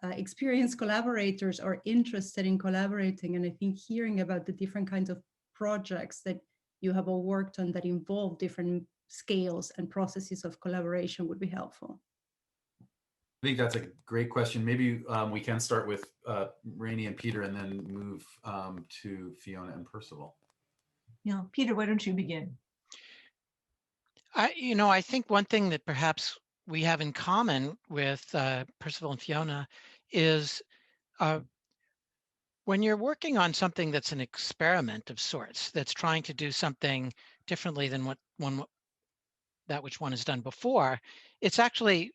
experienced collaborators or interested in collaborating. And I think hearing about the different kinds of projects that you have all worked on that involve different scales and processes of collaboration would be helpful. I think that's a great question. Maybe we can start with Rainey and Peter and then move to Fiona and Percival. Yeah, Peter, why don't you begin? I think one thing that perhaps we have in common with Percival and Fiona is when you're working on something that's an experiment of sorts, that's trying to do something differently than that which one has done before, it's actually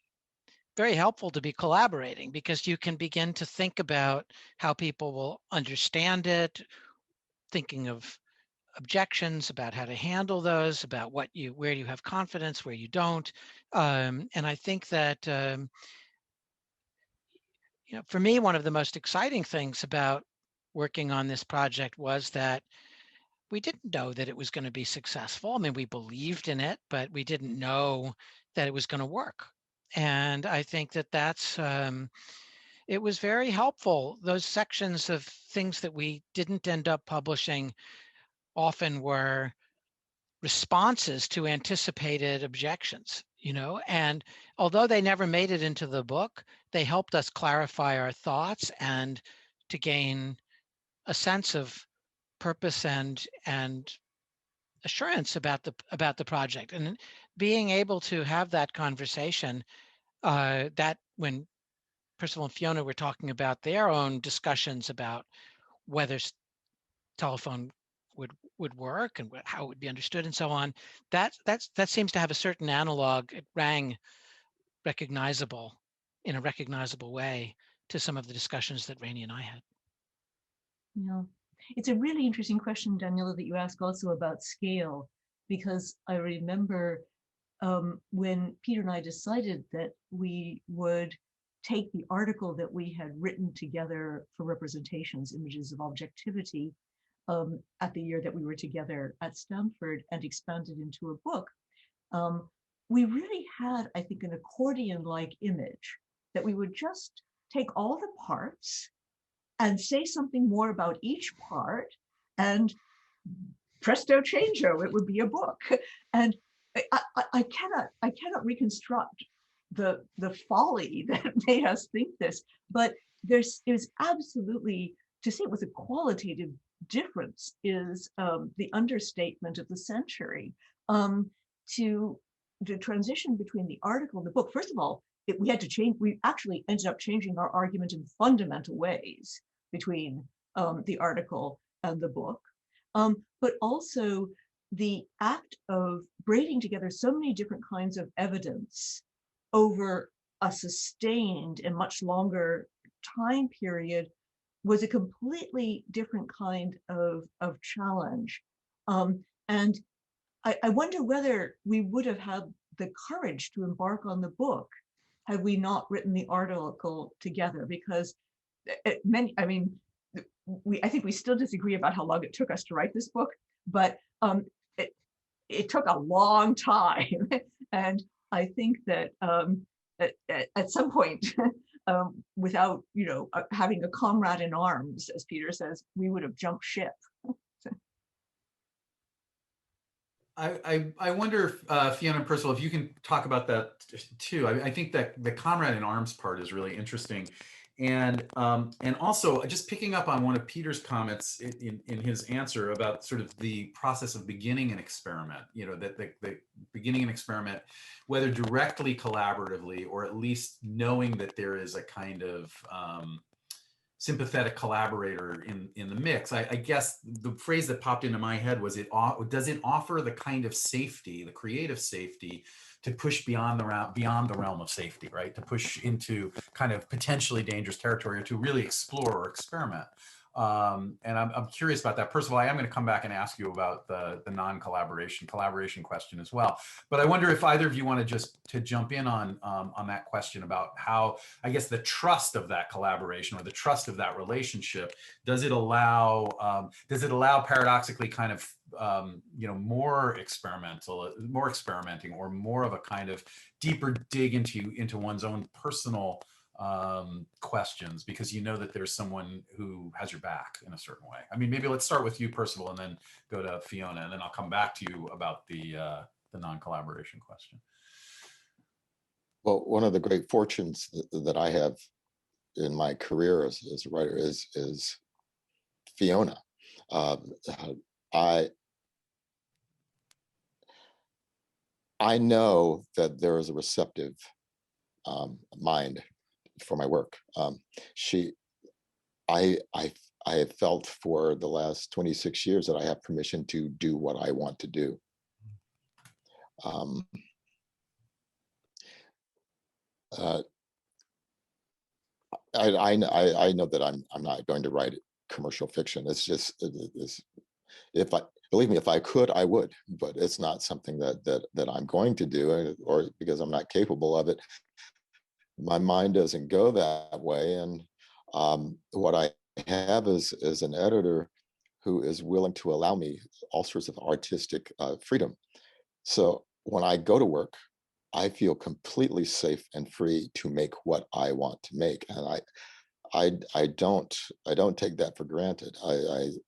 very helpful to be collaborating, because you can begin to think about how people will understand it, thinking of objections, about how to handle those, about where you have confidence, where you don't. And I think that, for me, one of the most exciting things about working on this project was that we didn't know that it was going to be successful. I mean, we believed in it, but we didn't know that it was going to work. And I think that it was very helpful. Those sections of things that we didn't end up publishing often were responses to anticipated objections, and although they never made it into the book, they helped us clarify our thoughts and to gain a sense of purpose and assurance about the project. And being able to have that conversation, that when Percival and Fiona were talking about their own discussions about whether telephone would work and how it would be understood and so on, that seems to have a certain analog. It rang in a recognizable way to some of the discussions that Rainey and I had. Yeah, it's a really interesting question, Daniela, that you ask also about scale, because I remember when Peter and I decided that we would take the article that we had written together for Representations, Images of Objectivity, at the year that we were together at Stanford, and expand it into a book. We really had, I think, an accordion-like image that we would just take all the parts and say something more about each part, and presto changeo, it would be a book. And I cannot reconstruct the folly that made us think this, but it was absolutely, to say it was a qualitative difference is the understatement of the century. To the transition between the article and the book, first of all, we had to change. We actually ended up changing our argument in fundamental ways between the article and the book, but also the act of braiding together so many different kinds of evidence over a sustained and much longer time period was a completely different kind of challenge. And I wonder whether we would have had the courage to embark on the book had we not written the article together, because I think we still disagree about how long it took us to write this book, but it took a long time. And I think that at some point, without having a comrade in arms, as Peter says, we would have jumped ship. I wonder if Fiona and Percival, if you can talk about that too. I think that the comrade in arms part is really interesting, and also just picking up on one of Peter's comments in his answer about sort of the process of beginning an experiment. That the beginning an experiment, whether directly collaboratively or at least knowing that there is a kind of sympathetic collaborator in the mix. I guess the phrase that popped into my head was, does it offer the kind of safety, the creative safety, to push beyond the realm of safety, right? To push into kind of potentially dangerous territory, or to really explore or experiment. And I'm curious about that. First of all, I am going to come back and ask you about the collaboration question as well. But I wonder if either of you want to jump in on that question about how, I guess, the trust of that collaboration or the trust of that relationship, does it allow paradoxically kind of more experimenting, or more of a kind of deeper dig into one's own personal questions, because that there's someone who has your back in a certain way. I mean, maybe let's start with you, Percival, and then go to Fiona, and then I'll come back to you about the non-collaboration question. Well, one of the great fortunes that I have in my career as a writer is Fiona. I know that there is a receptive mind for my work. I have felt for the last 26 years that I have permission to do what I want to do. I know that I'm not going to write commercial fiction. It's just, believe me, if I could, I would, but it's not something that I'm going to do, or because I'm not capable of it. My mind doesn't go that way. And what I have is an editor who is willing to allow me all sorts of artistic freedom. So when I go to work, I feel completely safe and free to make what I want to make. And I don't take that for granted.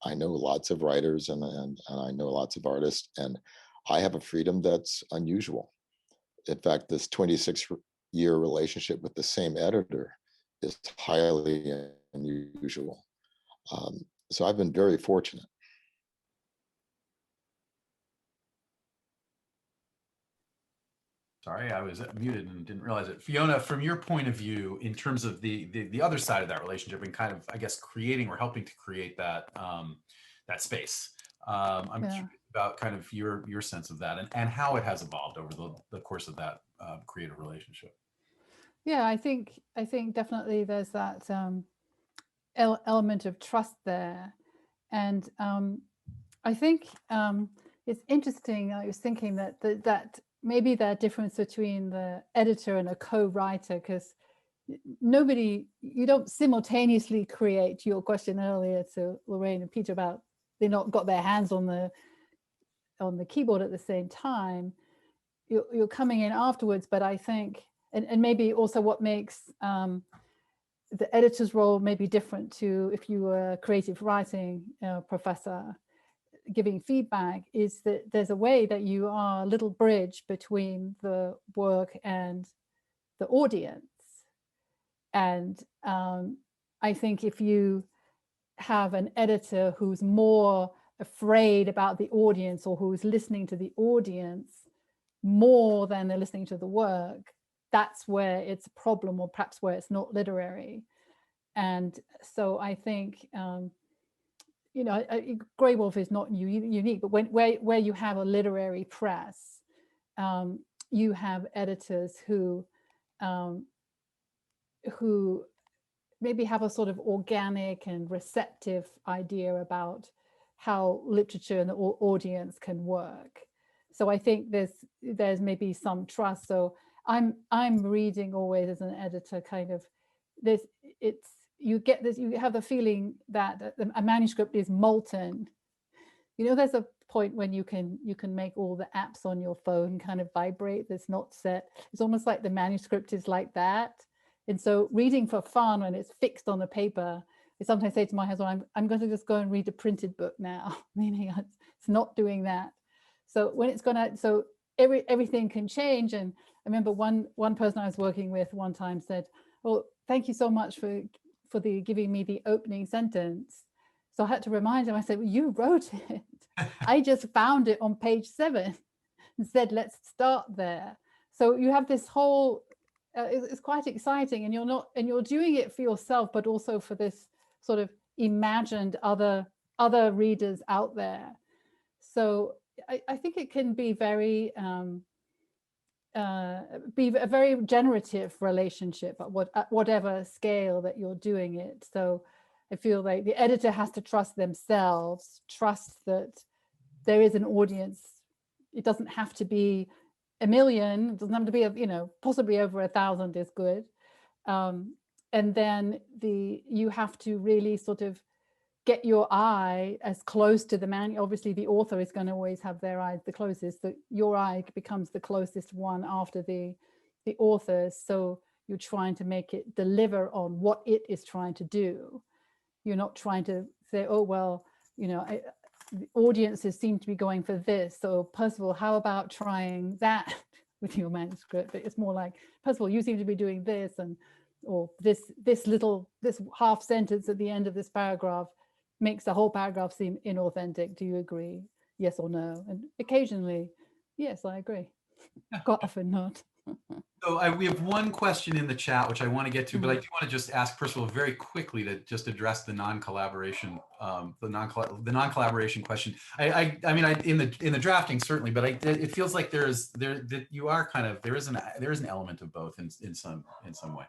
I know lots of writers and I know lots of artists, and I have a freedom that's unusual. In fact, this 26-year relationship with the same editor is highly unusual. So I've been very fortunate. Sorry, I was muted and didn't realize it. Fiona, from your point of view, in terms of the other side of that relationship and kind of, I guess, creating or helping to create that that space, I'm curious about kind of your sense of that and how it has evolved over the course of that creative relationship. Yeah, I think definitely there's that element of trust there, and I think it's interesting. I was thinking that maybe the difference between the editor and a co-writer, because you don't simultaneously create. Your question earlier to Lorraine and Peter about they not got their hands on the keyboard at the same time. You're coming in afterwards, but I think, and maybe also what makes the editor's role may be different to if you were a creative writing professor giving feedback, is that there's a way that you are a little bridge between the work and the audience. And I think if you have an editor who's more afraid about the audience, or who's listening to the audience more than they're listening to the work, that's where it's a problem, or perhaps where it's not literary. And so I think Grey Wolf is not unique, but where you have a literary press, you have editors who maybe have a sort of organic and receptive idea about how literature and the audience can work. So I think there's maybe some trust. So I'm reading always as an editor, kind of this, you get this, you have the feeling that a manuscript is molten. You know, there's a point when you can make all the apps on your phone kind of vibrate. That's not set. It's almost like the manuscript is like that. And so reading for fun, when it's fixed on the paper, I sometimes say to my husband, I'm going to just go and read a printed book now, meaning it's not doing that. So when it's gonna, so everything can change. And I remember one person I was working with one time said, well, thank you so much for giving me the opening sentence. So I had to remind him, I said, well, you wrote it. I just found it on page 7 and said, let's start there. So you have this whole, it's quite exciting, and you're doing it for yourself, but also for this sort of imagined other readers out there. So I think it can be very, be a very generative relationship at whatever scale that you're doing it. So I feel like the editor has to trust themselves, trust that there is an audience. It doesn't have to be 1 million, it doesn't have to be, possibly over 1,000 is good. And then you have to really sort of get your eye as close to the man. Obviously the author is going to always have their eye the closest, but your eye becomes the closest one after the author. So you're trying to make it deliver on what it is trying to do. You're not trying to say, oh, well, the audiences seem to be going for this. So Percival, how about trying that with your manuscript? But it's more like, Percival, you seem to be doing this, or this half sentence at the end of this paragraph makes the whole paragraph seem inauthentic. Do you agree? Yes or no? And occasionally, yes, I agree. Quite often not. So we have one question in the chat, which I want to get to, but I do want to just ask Percival very quickly to just address the non-collaboration, the non-collaboration question. I mean, in the drafting certainly, but it feels like there is an element of both in some way.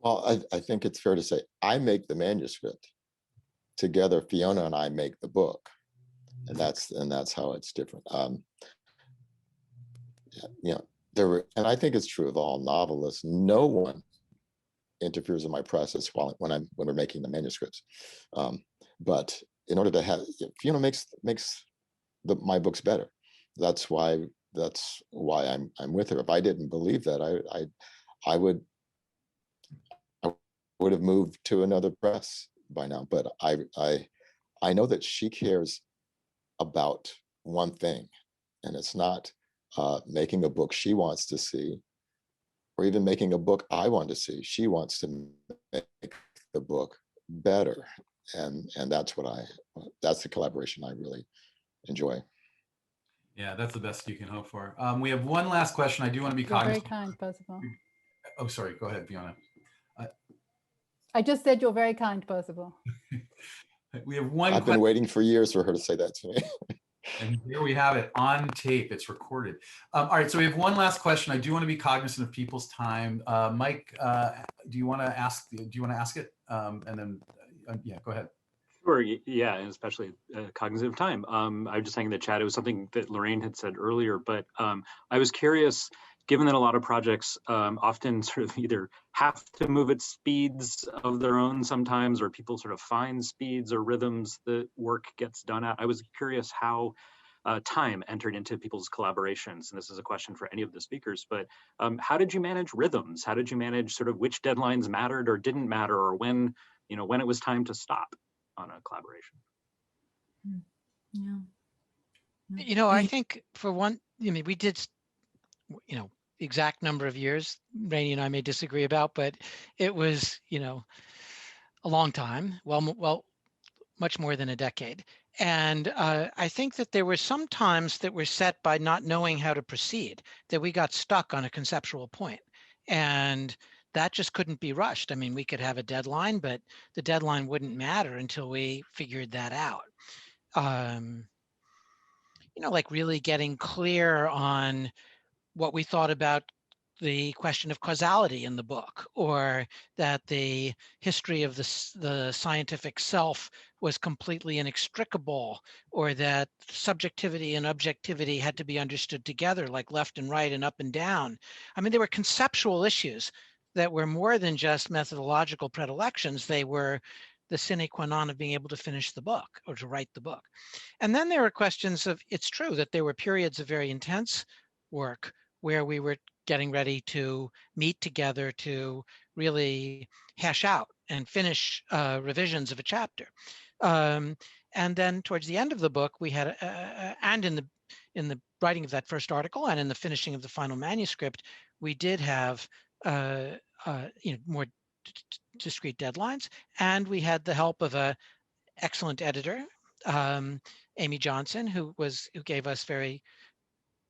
Well, I think it's fair to say I make the manuscript. Together, Fiona and I make the book, and that's how it's different. And I think it's true of all novelists. No one interferes in my process when we're making the manuscripts. But in order to have, Fiona makes my books better. That's why I'm with her. If I didn't believe that, I would have moved to another press by now. But I know that she cares about one thing, and it's not making a book she wants to see, or even making a book I want to see. She wants to make the book better, and that's the collaboration I really enjoy. Yeah, that's the best you can hope for. We have one last question. I do want to be cognizant. Very kind, Percival. Oh, sorry. Go ahead, Fiona. I just said you're very kind, Percival. We have one. I've been waiting for years for her to say that to me. And here we have it on tape. It's recorded. All right, so we have one last question. I do want to be cognizant of people's time. Mike, do you want to ask it? And then, yeah, go ahead. Sure. Yeah, and especially cognizant of time. I was just saying in the chat, it was something that Lorraine had said earlier, but I was curious, given that a lot of projects often sort of either have to move at speeds of their own sometimes, or people sort of find speeds or rhythms that work gets done at. I was curious how time entered into people's collaborations. And this is a question for any of the speakers, but how did you manage rhythms? How did you manage sort of which deadlines mattered or didn't matter, or when it was time to stop on a collaboration? Yeah. I think for one, we did, exact number of years, Rainey and I may disagree about, but it was, a long time, well, much more than a decade. And I think that there were some times that were set by not knowing how to proceed, that we got stuck on a conceptual point. And that just couldn't be rushed. I mean, we could have a deadline, but the deadline wouldn't matter until we figured that out. Like really getting clear on what we thought about the question of causality in the book, or that the history of the scientific self was completely inextricable, or that subjectivity and objectivity had to be understood together, like left and right and up and down. I mean, there were conceptual issues that were more than just methodological predilections. They were the sine qua non of being able to finish the book or to write the book. And then there were questions of, it's true that there were periods of very intense work where we were getting ready to meet together to really hash out and finish revisions of a chapter. And then towards the end of the book, we had, and in the writing of that first article and in the finishing of the final manuscript, we did have more discrete deadlines, and we had the help of an excellent editor, Amy Johnson, who gave us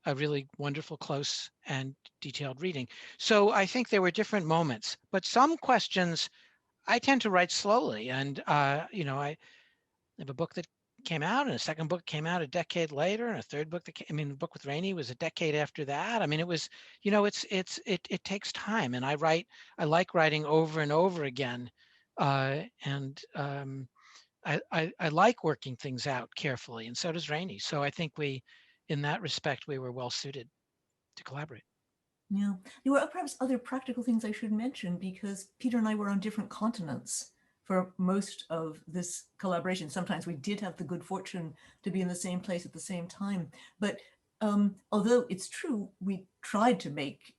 a really wonderful, close and detailed reading. So I think there were different moments, but some questions I tend to write slowly. And, I have a book that came out, and a second book came out a decade later, and a third book the book with Rainey was a decade after that. I mean, it was, it takes time, and I like writing over and over again. I like working things out carefully, and so does Rainey. So I think in that respect, we were well suited to collaborate. Yeah, there were perhaps other practical things I should mention, because Peter and I were on different continents for most of this collaboration. Sometimes we did have the good fortune to be in the same place at the same time. But although it's true, we tried to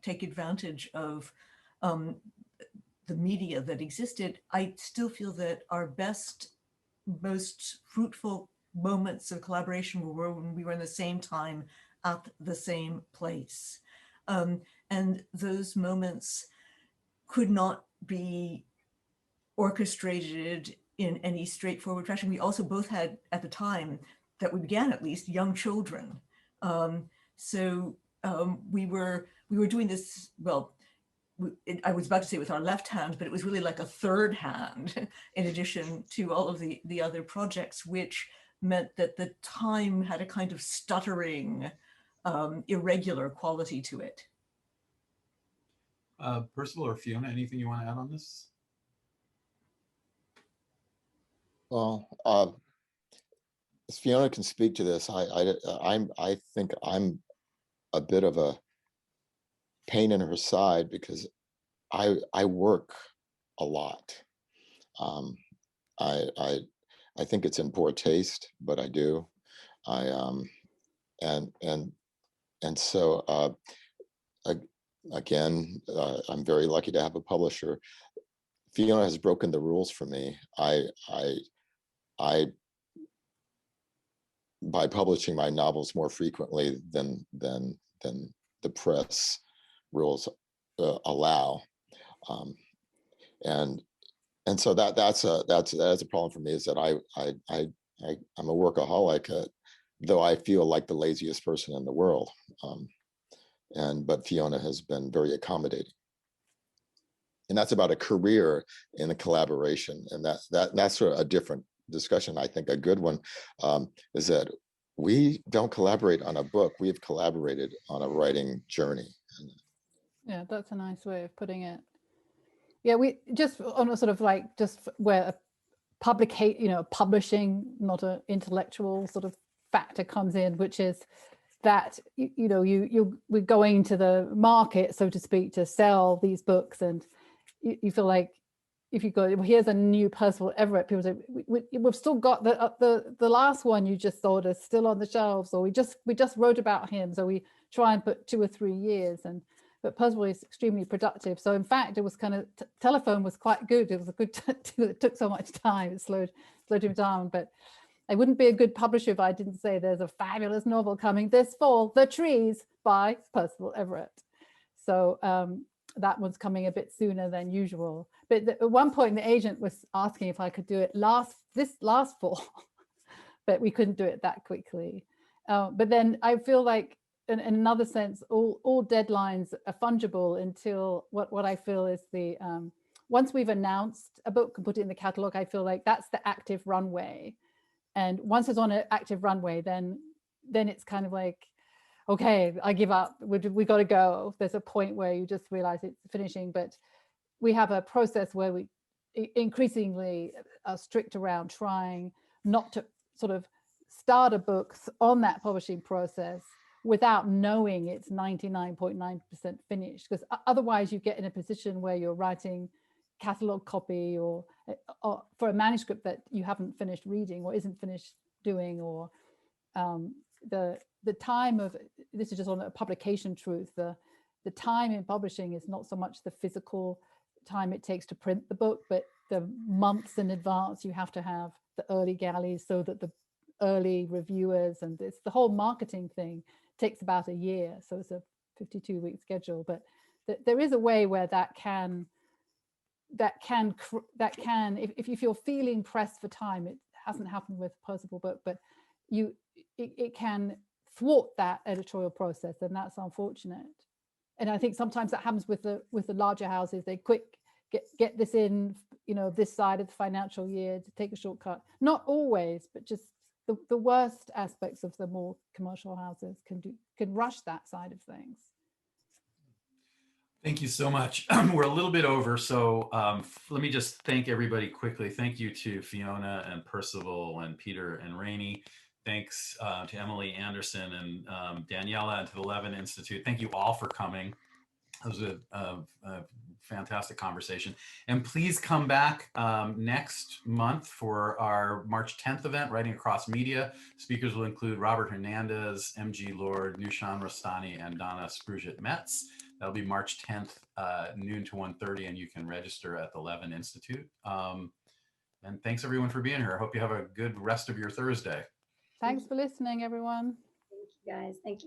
take advantage of the media that existed, I still feel that our best, most fruitful moments of collaboration were when we were in the same time at the same place. And those moments could not be orchestrated in any straightforward fashion. We also both had, at the time that we began, at least, young children. So we were doing this, well, I was about to say with our left hand, but it was really like a third hand in addition to all of the other projects, which meant that the time had a kind of stuttering, irregular quality to it. Percival or Fiona, anything you want to add on this? Well, Fiona can speak to this. I think I'm a bit of a pain in her side because I work a lot. I think it's in poor taste, but I do. So again, I'm very lucky to have a publisher. Fiona has broken the rules for me. I by publishing my novels more frequently than the press rules allow, and so that's a problem for me, is that I'm a workaholic, though I feel like the laziest person in the world. But Fiona has been very accommodating. And that's about a career in a collaboration. And that's sort of a different discussion. I think a good one is that we don't collaborate on a book. We have collaborated on a writing journey. Yeah, that's a nice way of putting it. Yeah, we just on a sort of like just where publishing, not an intellectual sort of factor comes in, which is that we're going to the market, so to speak, to sell these books, and you feel like if you go, well, here's a new Percival Everett, people say we've still got the last one you just sold us still on the shelves, or we just wrote about him, so we try and put 2 or 3 years. But Percival is extremely productive. So in fact, it was kind of telephone was quite good. It was a good it took so much time, it slowed him down. But I wouldn't be a good publisher if I didn't say there's a fabulous novel coming this fall, The Trees by Percival Everett. So that one's coming a bit sooner than usual. But at one point, the agent was asking if I could do it this last fall, but we couldn't do it that quickly. But then I feel like, in another sense, all deadlines are fungible until what I feel is the once we've announced a book and put it in the catalog, I feel like that's the active runway. And once it's on an active runway, then it's kind of like, okay, I give up, we got to go. There's a point where you just realize it's finishing, but we have a process where we increasingly are strict around trying not to sort of start a book on that publishing process without knowing it's 99.9% finished, because otherwise you get in a position where you're writing catalog copy or for a manuscript that you haven't finished reading or isn't finished doing, or the time of, this is just on a publication truth, the time in publishing is not so much the physical time it takes to print the book, but the months in advance you have to have the early galleys so that the early reviewers, and it's the whole marketing thing takes about a year, so it's a 52-week schedule. But there is a way where that can if you're feeling pressed for time, it hasn't happened with Possible Book, but it can thwart that editorial process, and that's unfortunate. And I think sometimes that happens with the larger houses. They get this in, this side of the financial year to take a shortcut. Not always, but just the worst aspects of the more commercial houses can rush that side of things. Thank you so much. We're a little bit over, so let me just thank everybody quickly. Thank you to Fiona and Percival and Peter and Rainey. Thanks to Emily Anderson and Daniela and to the Levan Institute. Thank you all for coming. It was a fantastic conversation. And please come back next month for our March 10th event, Writing Across Media. Speakers will include Robert Hernandez, M.G. Lord, Nushan Rastani, and Donna Spruget-Metz. That'll be March 10th, noon to 1:30, and you can register at the Levan Institute. And thanks everyone for being here. I hope you have a good rest of your Thursday. Thanks for listening, everyone. Thank you, guys. Thank you.